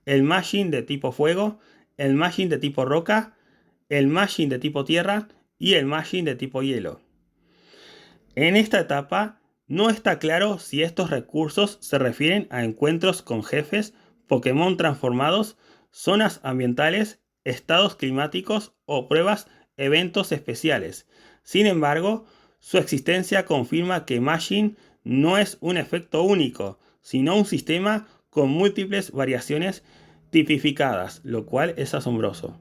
A: el Machine de tipo fuego, el Machine de tipo roca, el Machine de tipo tierra y el Machine de tipo hielo. En esta etapa no está claro si estos recursos se refieren a encuentros con jefes, Pokémon transformados, zonas ambientales, estados climáticos o pruebas, eventos especiales. Sin embargo, su existencia confirma que Machine no es un efecto único, sino un sistema con múltiples variaciones tipificadas, lo cual es asombroso.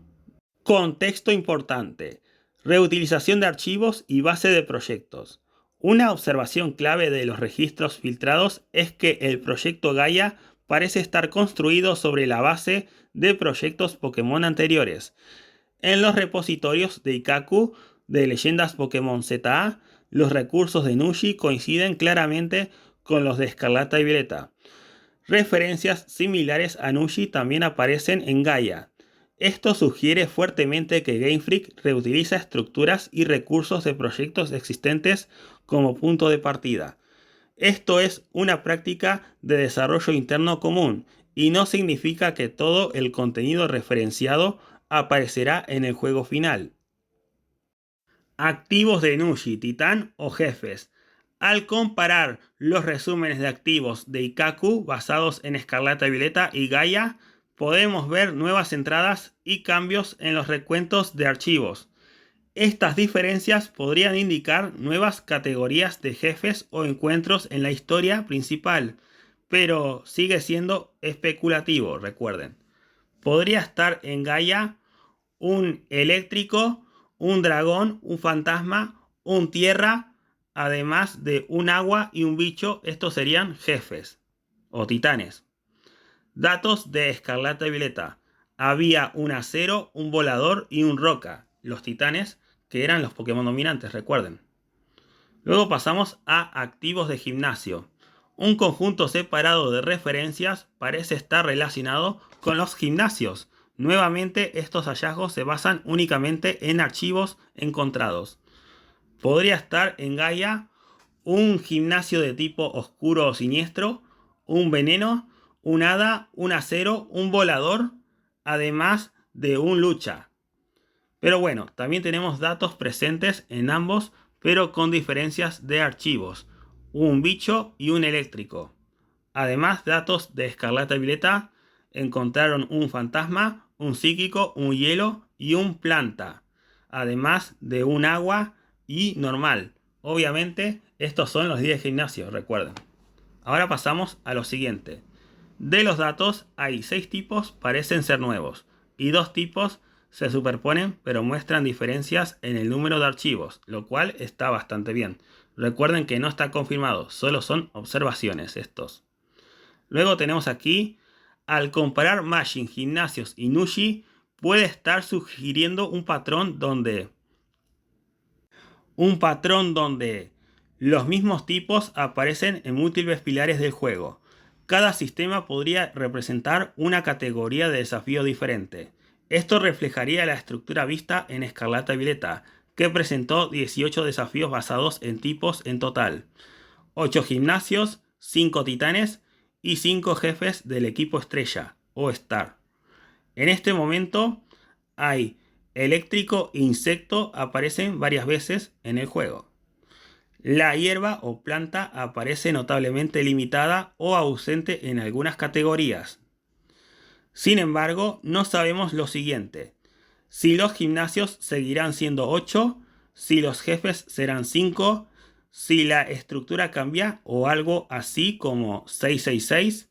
A: Contexto importante: reutilización de archivos y base de proyectos. Una observación clave de los registros filtrados es que el proyecto Gaia parece estar construido sobre la base de proyectos Pokémon anteriores. En los repositorios de Ikkaku de Leyendas Pokémon ZA, los recursos de Nushi coinciden claramente con los de Escarlata y Violeta. Referencias similares a Nushi también aparecen en Gaia. Esto sugiere fuertemente que Game Freak reutiliza estructuras y recursos de proyectos existentes como punto de partida. Esto es una práctica de desarrollo interno común y no significa que todo el contenido referenciado aparecerá en el juego final. Activos de Nushi, Titán o jefes. Al comparar los resúmenes de activos de Ikkaku basados en Escarlata y Violeta y Gaia, podemos ver nuevas entradas y cambios en los recuentos de archivos. Estas diferencias podrían indicar nuevas categorías de jefes o encuentros en la historia principal, pero sigue siendo especulativo, recuerden. Podría estar en Gaia un eléctrico, un dragón, un fantasma, un tierra, además de un agua y un bicho. Estos serían jefes o titanes. Datos de Escarlata y Violeta: había un acero, un volador y un roca, los titanes, que eran los Pokémon dominantes, recuerden. Luego pasamos a activos de gimnasio. Un conjunto separado de referencias parece estar relacionado con los gimnasios. Nuevamente, estos hallazgos se basan únicamente en archivos encontrados. Podría estar en Gaia un gimnasio de tipo oscuro o siniestro, un veneno, un hada, un acero, un volador, además de un lucha. Pero bueno, también tenemos datos presentes en ambos, pero con diferencias de archivos, un bicho y un eléctrico. Además, datos de Escarlata y Violeta encontraron un fantasma, un psíquico, un hielo y un planta. Además de un agua y normal. Obviamente, estos son los 10 gimnasios, recuerden. Ahora pasamos a lo siguiente. De los datos, hay 6 tipos parecen ser nuevos y 2 tipos se superponen pero muestran diferencias en el número de archivos, lo cual está bastante bien. Recuerden que no está confirmado, solo son observaciones estos. Luego tenemos aquí, al comparar Majin, gimnasios y Nushi, puede estar sugiriendo un patrón donde los mismos tipos aparecen en múltiples pilares del juego. Cada sistema podría representar una categoría de desafío diferente. Esto reflejaría la estructura vista en Escarlata y Violeta, que presentó 18 desafíos basados en tipos en total. 8 gimnasios, 5 titanes y 5 jefes del equipo estrella o Star. En este momento hay eléctrico e insecto aparecen varias veces en el juego. La hierba o planta aparece notablemente limitada o ausente en algunas categorías. Sin embargo, no sabemos lo siguiente: si los gimnasios seguirán siendo 8, si los jefes serán 5, si la estructura cambia o algo así como 666,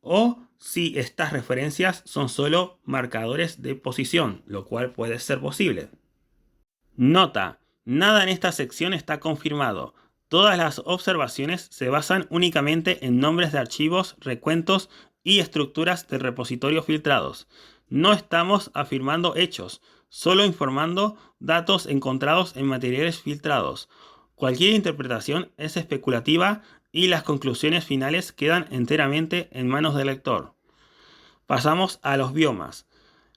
A: o si estas referencias son solo marcadores de posición, lo cual puede ser posible. Nota: nada en esta sección está confirmado. Todas las observaciones se basan únicamente en nombres de archivos, recuentos y estructuras de repositorios filtrados. No estamos afirmando hechos, solo informando datos encontrados en materiales filtrados. Cualquier interpretación es especulativa y las conclusiones finales quedan enteramente en manos del lector. Pasamos a los biomas.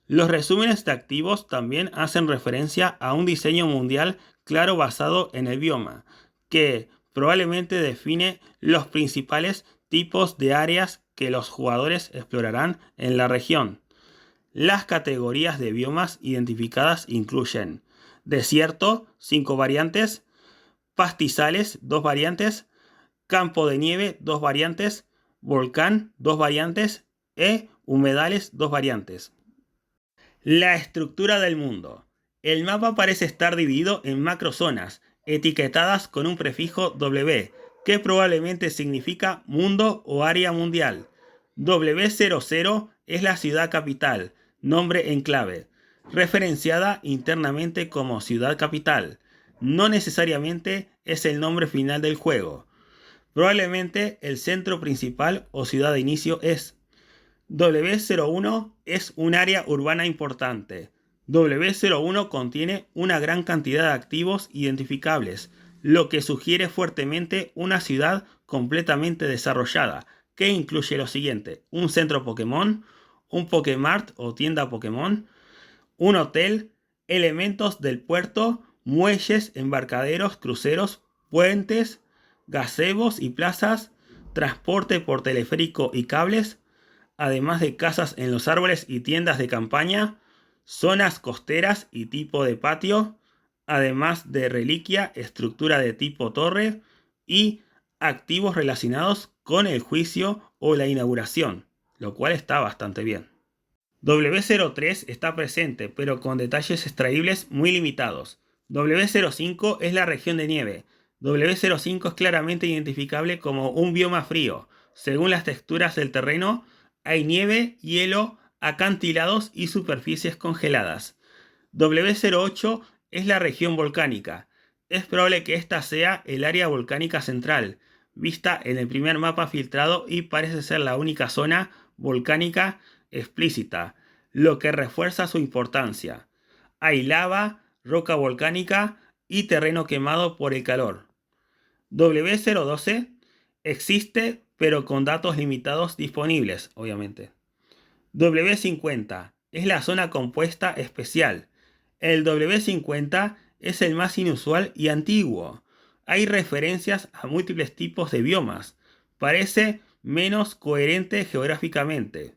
A: Los resúmenes de activos también hacen referencia a un diseño mundial claro basado en el bioma, que probablemente define los principales tipos de áreas que los jugadores explorarán en la región. Las categorías de biomas identificadas incluyen desierto, 5 variantes, pastizales, 2 variantes, campo de nieve, 2 variantes, volcán, 2 variantes e humedales, 2 variantes. La estructura del mundo. El mapa parece estar dividido en macrozonas, etiquetadas con un prefijo W, que probablemente significa mundo o área mundial. W00 es la ciudad capital, nombre en clave, referenciada internamente como ciudad capital. No necesariamente es el nombre final del juego. Probablemente el centro principal o ciudad de inicio es. W01 es un área urbana importante. W01 contiene una gran cantidad de activos identificables, lo que sugiere fuertemente una ciudad completamente desarrollada, que incluye lo siguiente: un centro Pokémon, un Pokémart o tienda Pokémon, un hotel, elementos del puerto, muelles, embarcaderos, cruceros, puentes, gazebos y plazas, transporte por teleférico y cables, además de casas en los árboles y tiendas de campaña, zonas costeras y tipo de patio, además de reliquia, estructura de tipo torre y activos relacionados con el juicio o la inauguración, lo cual está bastante bien. W03 está presente, pero con detalles extraíbles muy limitados. W05 es la región de nieve. W05 es claramente identificable como un bioma frío. Según las texturas del terreno, hay nieve, hielo, acantilados y superficies congeladas. W08 es la región volcánica. Es probable que esta sea el área volcánica central, vista en el primer mapa filtrado, y parece ser la única zona volcánica explícita, lo que refuerza su importancia. Hay lava, roca volcánica y terreno quemado por el calor. W012 existe, pero con datos limitados disponibles, obviamente. W50 es la zona compuesta especial. El W50 es el más inusual y antiguo. hay referencias a múltiples tipos de biomas. Parece menos coherente geográficamente.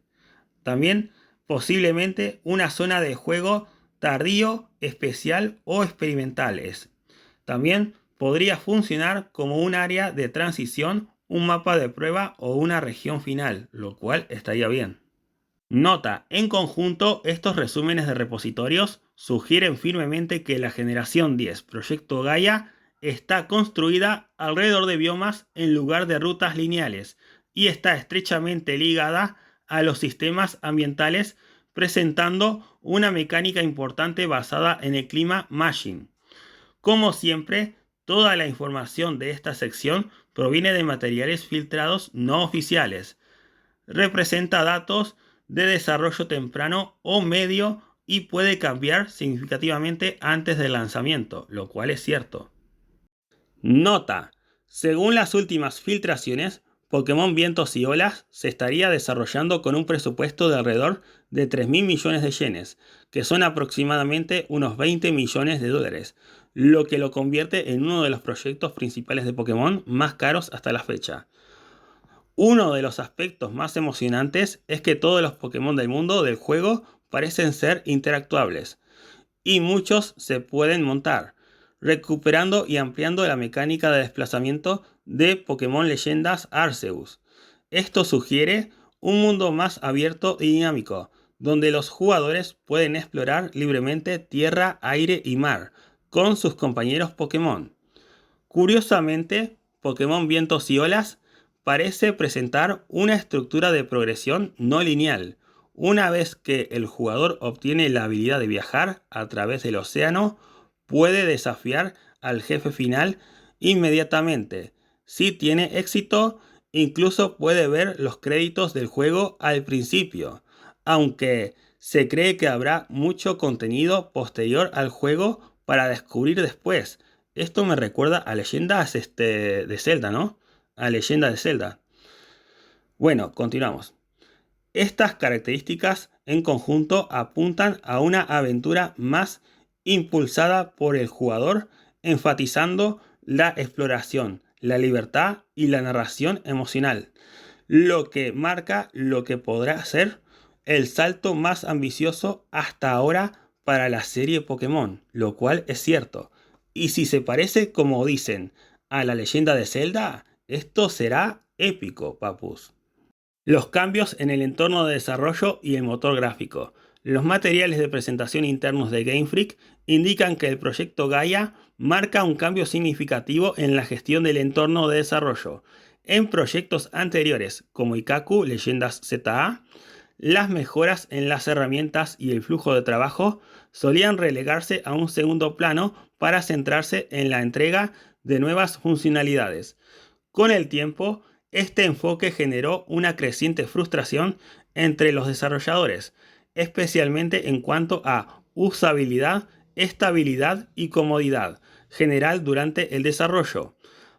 A: También posiblemente una zona de juego tardío, especial o experimentales. También podría funcionar como un área de transición, un mapa de prueba o una región final, lo cual estaría bien. Nota, en conjunto, estos resúmenes de repositorios sugieren firmemente que la generación 10 Proyecto Gaia está construida alrededor de biomas en lugar de rutas lineales y está estrechamente ligada a los sistemas ambientales, presentando una mecánica importante basada en el clima mashing. Como siempre, toda la información de esta sección proviene de materiales filtrados no oficiales. Representa datos de desarrollo temprano o medio y puede cambiar significativamente antes del lanzamiento, lo cual es cierto. Nota: según las últimas filtraciones, Pokémon Vientos y Olas se estaría desarrollando con un presupuesto de alrededor de 3.000 millones de yenes, que son aproximadamente unos 20 millones de dólares, lo que lo convierte en uno de los proyectos principales de Pokémon más caros hasta la fecha. Uno de los aspectos más emocionantes es que todos los Pokémon del mundo del juego parecen ser interactuables, y muchos se pueden montar, recuperando y ampliando la mecánica de desplazamiento de Pokémon Leyendas Arceus. Esto sugiere un mundo más abierto y dinámico, donde los jugadores pueden explorar libremente tierra, aire y mar, con sus compañeros Pokémon. Curiosamente, Pokémon Vientos y Olas parece presentar una estructura de progresión no lineal. Una vez que el jugador obtiene la habilidad de viajar a través del océano, puede desafiar al jefe final inmediatamente. Si tiene éxito, incluso puede ver los créditos del juego al principio, aunque se cree que habrá mucho contenido posterior al juego para descubrir después. Esto me recuerda a leyendas de Zelda, ¿no? A leyenda de Zelda. Bueno, continuamos. Estas características en conjunto apuntan a una aventura más impulsada por el jugador, enfatizando la exploración, la libertad y la narración emocional, lo que marca lo que podrá ser el salto más ambicioso hasta ahora para la serie Pokémon, lo cual es cierto. Y si se parece, como dicen, a la leyenda de Zelda, esto será épico, papus. Los cambios en el entorno de desarrollo y el motor gráfico. Los materiales de presentación internos de Game Freak indican que el proyecto Gaia marca un cambio significativo en la gestión del entorno de desarrollo. En proyectos anteriores, como Ikaku Leyendas ZA, las mejoras en las herramientas y el flujo de trabajo solían relegarse a un segundo plano para centrarse en la entrega de nuevas funcionalidades. Con el tiempo, este enfoque generó una creciente frustración entre los desarrolladores, especialmente en cuanto a usabilidad, estabilidad y comodidad general durante el desarrollo.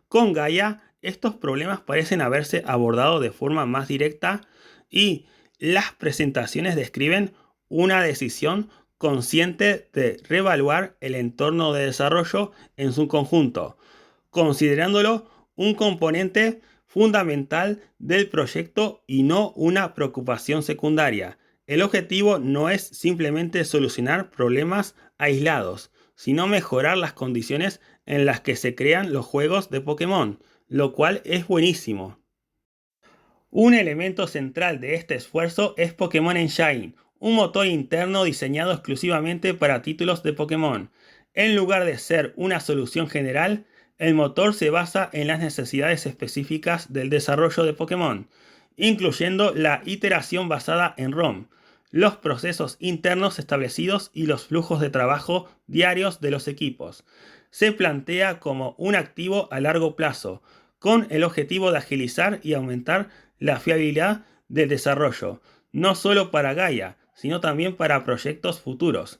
A: Con Gaia, estos problemas parecen haberse abordado de forma más directa y las presentaciones describen una decisión consciente de reevaluar el entorno de desarrollo en su conjunto, considerándolo un componente fundamental del proyecto y no una preocupación secundaria. El objetivo no es simplemente solucionar problemas aislados, sino mejorar las condiciones en las que se crean los juegos de Pokémon, lo cual es buenísimo. Un elemento central de este esfuerzo es Pokémon Engine, un motor interno diseñado exclusivamente para títulos de Pokémon. En lugar de ser una solución general, el motor se basa en las necesidades específicas del desarrollo de Pokémon, incluyendo la iteración basada en ROM, los procesos internos establecidos y los flujos de trabajo diarios de los equipos. Se plantea como un activo a largo plazo, con el objetivo de agilizar y aumentar la fiabilidad del desarrollo, no solo para Gaia, sino también para proyectos futuros.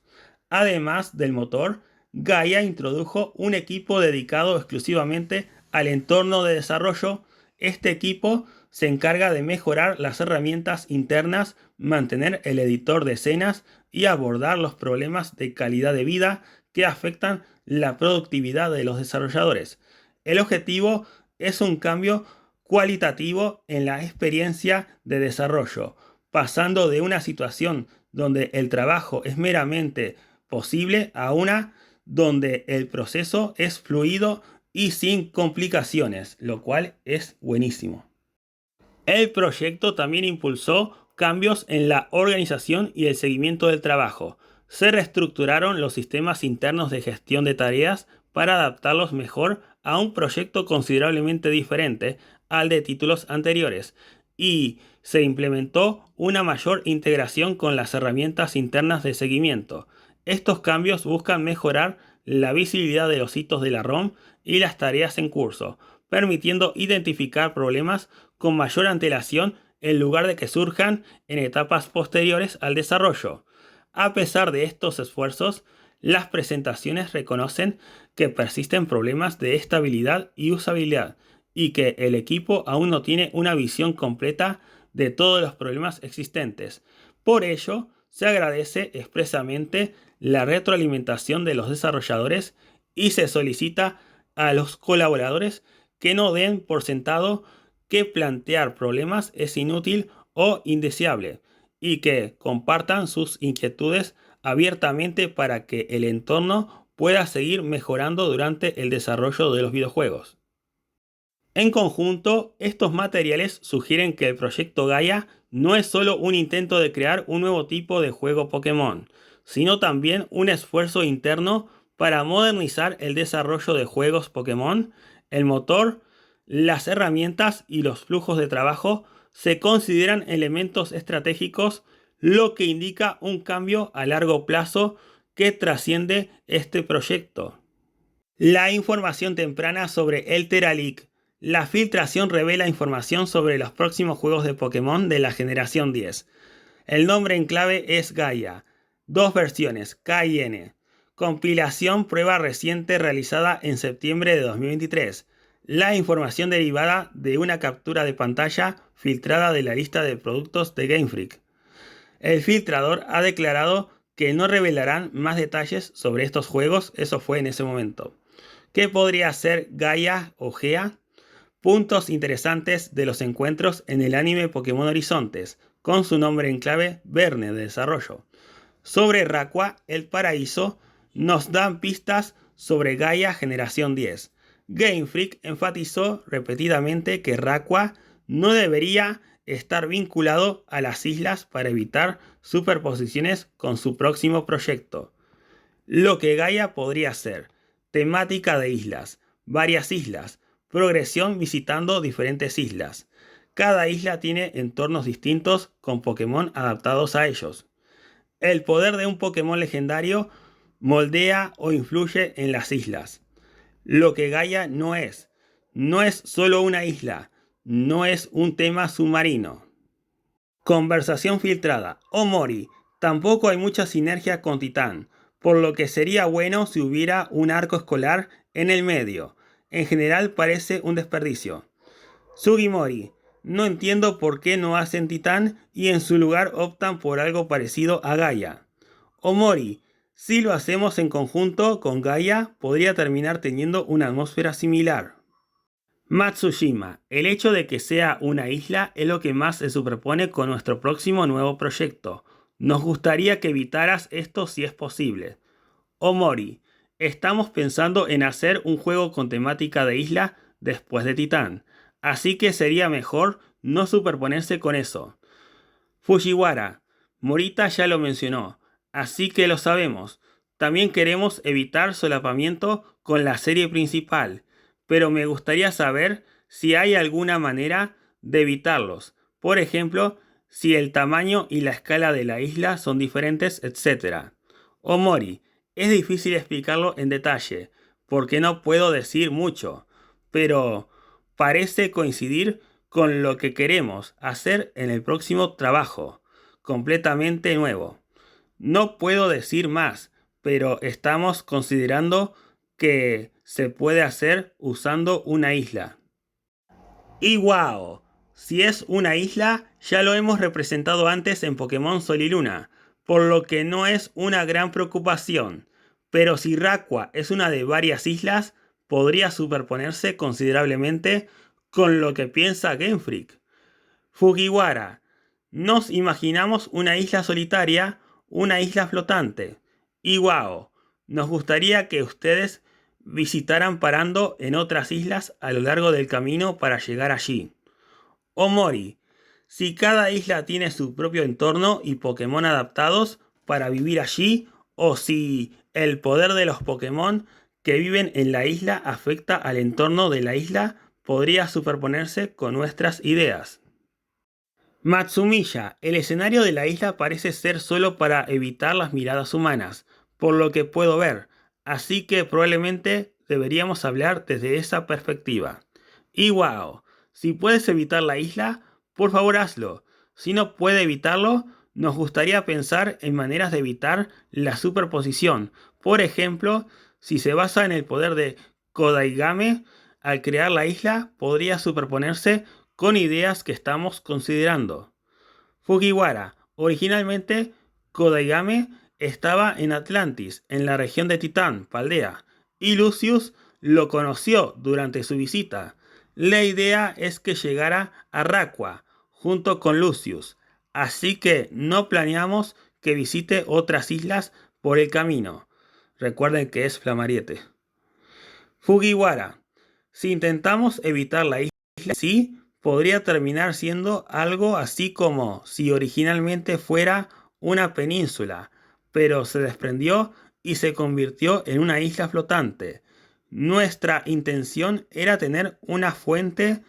A: Además del motor, Gaia introdujo un equipo dedicado exclusivamente al entorno de desarrollo. Este equipo se encarga de mejorar las herramientas internas, mantener el editor de escenas y abordar los problemas de calidad de vida que afectan la productividad de los desarrolladores. El objetivo es un cambio cualitativo en la experiencia de desarrollo, pasando de una situación donde el trabajo es meramente posible a una donde el proceso es fluido y sin complicaciones, lo cual es buenísimo. El proyecto también impulsó cambios en la organización y el seguimiento del trabajo. Se reestructuraron los sistemas internos de gestión de tareas para adaptarlos mejor a un proyecto considerablemente diferente al de títulos anteriores y se implementó una mayor integración con las herramientas internas de seguimiento. Estos cambios buscan mejorar la visibilidad de los hitos de la ROM y las tareas en curso, permitiendo identificar problemas con mayor antelación en lugar de que surjan en etapas posteriores al desarrollo. A pesar de estos esfuerzos, las presentaciones reconocen que persisten problemas de estabilidad y usabilidad y que el equipo aún no tiene una visión completa de todos los problemas existentes. Por ello, se agradece expresamente la retroalimentación de los desarrolladores y se solicita a los colaboradores que no den por sentado que plantear problemas es inútil o indeseable y que compartan sus inquietudes abiertamente para que el entorno pueda seguir mejorando durante el desarrollo de los videojuegos. En conjunto, estos materiales sugieren que el proyecto Gaia no es solo un intento de crear un nuevo tipo de juego Pokémon, sino también un esfuerzo interno para modernizar el desarrollo de juegos Pokémon. El motor, las herramientas y los flujos de trabajo se consideran elementos estratégicos, lo que indica un cambio a largo plazo que trasciende este proyecto. La información temprana sobre el Teralic. La filtración revela información sobre los próximos juegos de Pokémon de la generación 10. El nombre en clave es Gaia. 2 versiones, K y N. Compilación prueba reciente realizada en septiembre de 2023. La información derivada de una captura de pantalla filtrada de la lista de productos de Game Freak. El filtrador ha declarado que no revelarán más detalles sobre estos juegos, eso fue en ese momento. ¿Qué podría ser Gaia o Gea? Puntos interesantes de los encuentros en el anime Pokémon Horizontes, con su nombre en clave Verne de desarrollo. Sobre Raqua, el paraíso, nos dan pistas sobre Gaia Generación 10. Game Freak enfatizó repetidamente que Raqua no debería estar vinculado a las islas para evitar superposiciones con su próximo proyecto. Lo que Gaia podría ser: temática de islas, varias islas, progresión visitando diferentes islas. Cada isla tiene entornos distintos con Pokémon adaptados a ellos. El poder de un Pokémon legendario moldea o influye en las islas. Lo que Gaia no es solo una isla, no es un tema submarino. Conversación filtrada. Omori, tampoco hay mucha sinergia con Titán, por lo que sería bueno si hubiera un arco escolar en el medio. En general parece un desperdicio. Sugimori, no entiendo por qué no hacen Titán y en su lugar optan por algo parecido a Gaia. Omori, si lo hacemos en conjunto con Gaia, podría terminar teniendo una atmósfera similar. Matsushima, el hecho de que sea una isla es lo que más se superpone con nuestro próximo nuevo proyecto. Nos gustaría que evitaras esto si es posible. Omori, estamos pensando en hacer un juego con temática de isla después de Titán, así que sería mejor no superponerse con eso. Fujiwara, Morita ya lo mencionó, así que lo sabemos. También queremos evitar solapamiento con la serie principal, pero me gustaría saber si hay alguna manera de evitarlos. Por ejemplo, si el tamaño y la escala de la isla son diferentes, etc. Omori, es difícil explicarlo en detalle, porque no puedo decir mucho, pero parece coincidir con lo que queremos hacer en el próximo trabajo, completamente nuevo. No puedo decir más, pero estamos considerando que se puede hacer usando una isla. Y wow, si es una isla, ya lo hemos representado antes en Pokémon Sol y Luna, por lo que no es una gran preocupación. Pero si Raqua es una de varias islas, podría superponerse considerablemente con lo que piensa Game Freak. Fujiwara, nos imaginamos una isla solitaria, una isla flotante. Iwao, nos gustaría que ustedes visitaran parando en otras islas a lo largo del camino para llegar allí. Omori, si cada isla tiene su propio entorno y Pokémon adaptados para vivir allí, o si el poder de los Pokémon que viven en la isla afecta al entorno de la isla, podría superponerse con nuestras ideas. Matsumiya, el escenario de la isla parece ser solo para evitar las miradas humanas, por lo que puedo ver, así que probablemente deberíamos hablar desde esa perspectiva. Iwao, si puedes evitar la isla, por favor hazlo. Si no puede evitarlo, nos gustaría pensar en maneras de evitar la superposición. Por ejemplo, si se basa en el poder de Kodaigame, al crear la isla podría superponerse con ideas que estamos considerando. Fujiwara, originalmente Kodaigame estaba en Atlantis, en la región de Titán, Paldea, y Lucius lo conoció durante su visita. La idea es que llegara a Rakua junto con Lucius, así que no planeamos que visite otras islas por el camino. Recuerden que es Flamariete. Fujiwara, si intentamos evitar la isla, sí, podría terminar siendo algo así como si originalmente fuera una península, pero se desprendió y se convirtió en una isla flotante. Nuestra intención era tener una fuente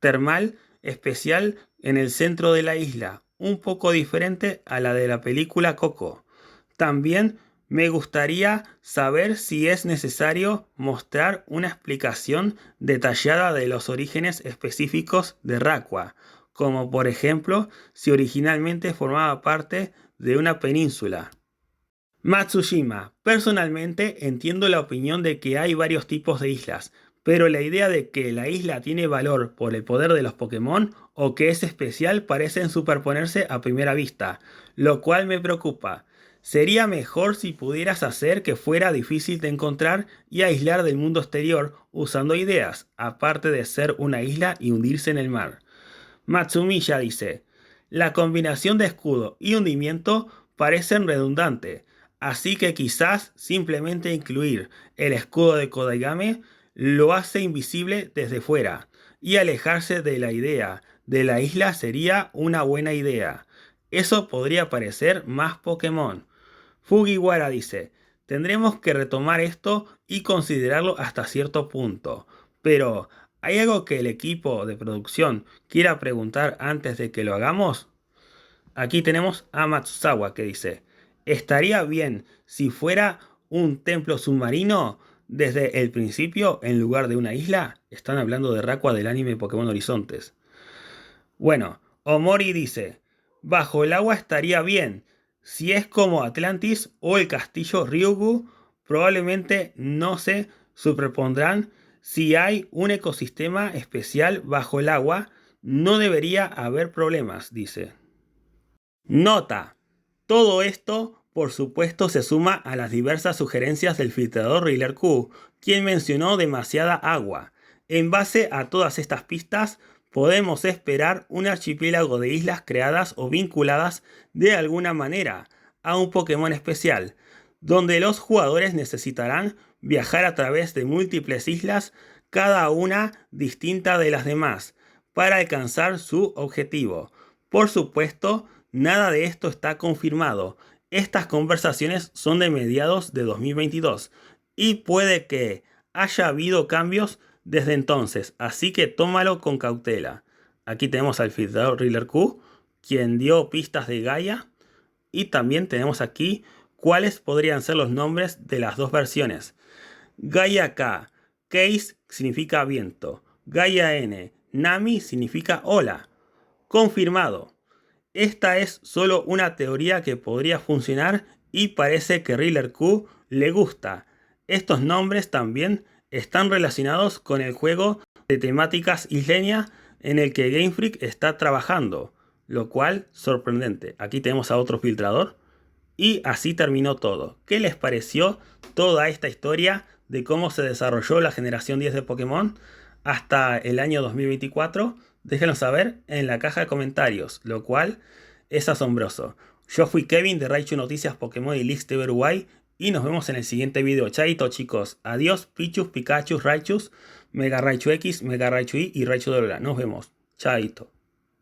A: termal especial en el centro de la isla, un poco diferente a la de la película Coco. También me gustaría saber si es necesario mostrar una explicación detallada de los orígenes específicos de Rakua, como por ejemplo si originalmente formaba parte de una península. Matsushima, personalmente entiendo la opinión de que hay varios tipos de islas, pero la idea de que la isla tiene valor por el poder de los Pokémon o que es especial parecen superponerse a primera vista, lo cual me preocupa. Sería mejor si pudieras hacer que fuera difícil de encontrar y aislar del mundo exterior usando ideas, aparte de ser una isla y hundirse en el mar. Matsumiya dice, la combinación de escudo y hundimiento parecen redundante, así que quizás simplemente incluir el escudo de Kodaigame lo hace invisible desde fuera, y alejarse de la idea de la isla sería una buena idea. Eso podría parecer más Pokémon. Fujiwara dice, tendremos que retomar esto y considerarlo hasta cierto punto, pero ¿hay algo que el equipo de producción quiera preguntar antes de que lo hagamos? Aquí tenemos a Matsuzawa que dice, ¿estaría bien si fuera un templo submarino desde el principio en lugar de una isla? Están hablando de Rakua del anime Pokémon Horizontes. Bueno, Omori dice, bajo el agua estaría bien. Si es como Atlantis o el castillo Ryugu, probablemente no se superpondrán. Si hay un ecosistema especial bajo el agua, no debería haber problemas, dice. Nota. Todo esto, por supuesto, se suma a las diversas sugerencias del filtrador Riler Q, quien mencionó demasiada agua. En base a todas estas pistas, podemos esperar un archipiélago de islas creadas o vinculadas de alguna manera a un Pokémon especial, donde los jugadores necesitarán viajar a través de múltiples islas, cada una distinta de las demás, para alcanzar su objetivo. Por supuesto, nada de esto está confirmado. Estas conversaciones son de mediados de 2022 y puede que haya habido cambios desde entonces, así que tómalo con cautela. Aquí tenemos al filtrador Riler Q, quien dio pistas de Gaia, y también tenemos aquí cuáles podrían ser los nombres de las dos versiones. Gaia K, Case significa viento. Gaia N, Nami significa ola. Confirmado. Esta es solo una teoría que podría funcionar y parece que Riler Q le gusta. Estos nombres también están relacionados con el juego de temáticas isleñas en el que Game Freak está trabajando, lo cual sorprendente. Aquí tenemos a otro filtrador y así terminó todo. ¿Qué les pareció toda esta historia de cómo se desarrolló la generación 10 de Pokémon hasta el año 2024, déjenlo saber en la caja de comentarios, lo cual es asombroso. Yo fui Kevin de Raichu Noticias Pokémon y Leaks TV Uruguay y nos vemos en el siguiente video. Chaito chicos, adiós Pichus, Pikachu, Raichus, Mega Raichu X, Mega Raichu Y y Raichu Dola. Nos vemos, chaito.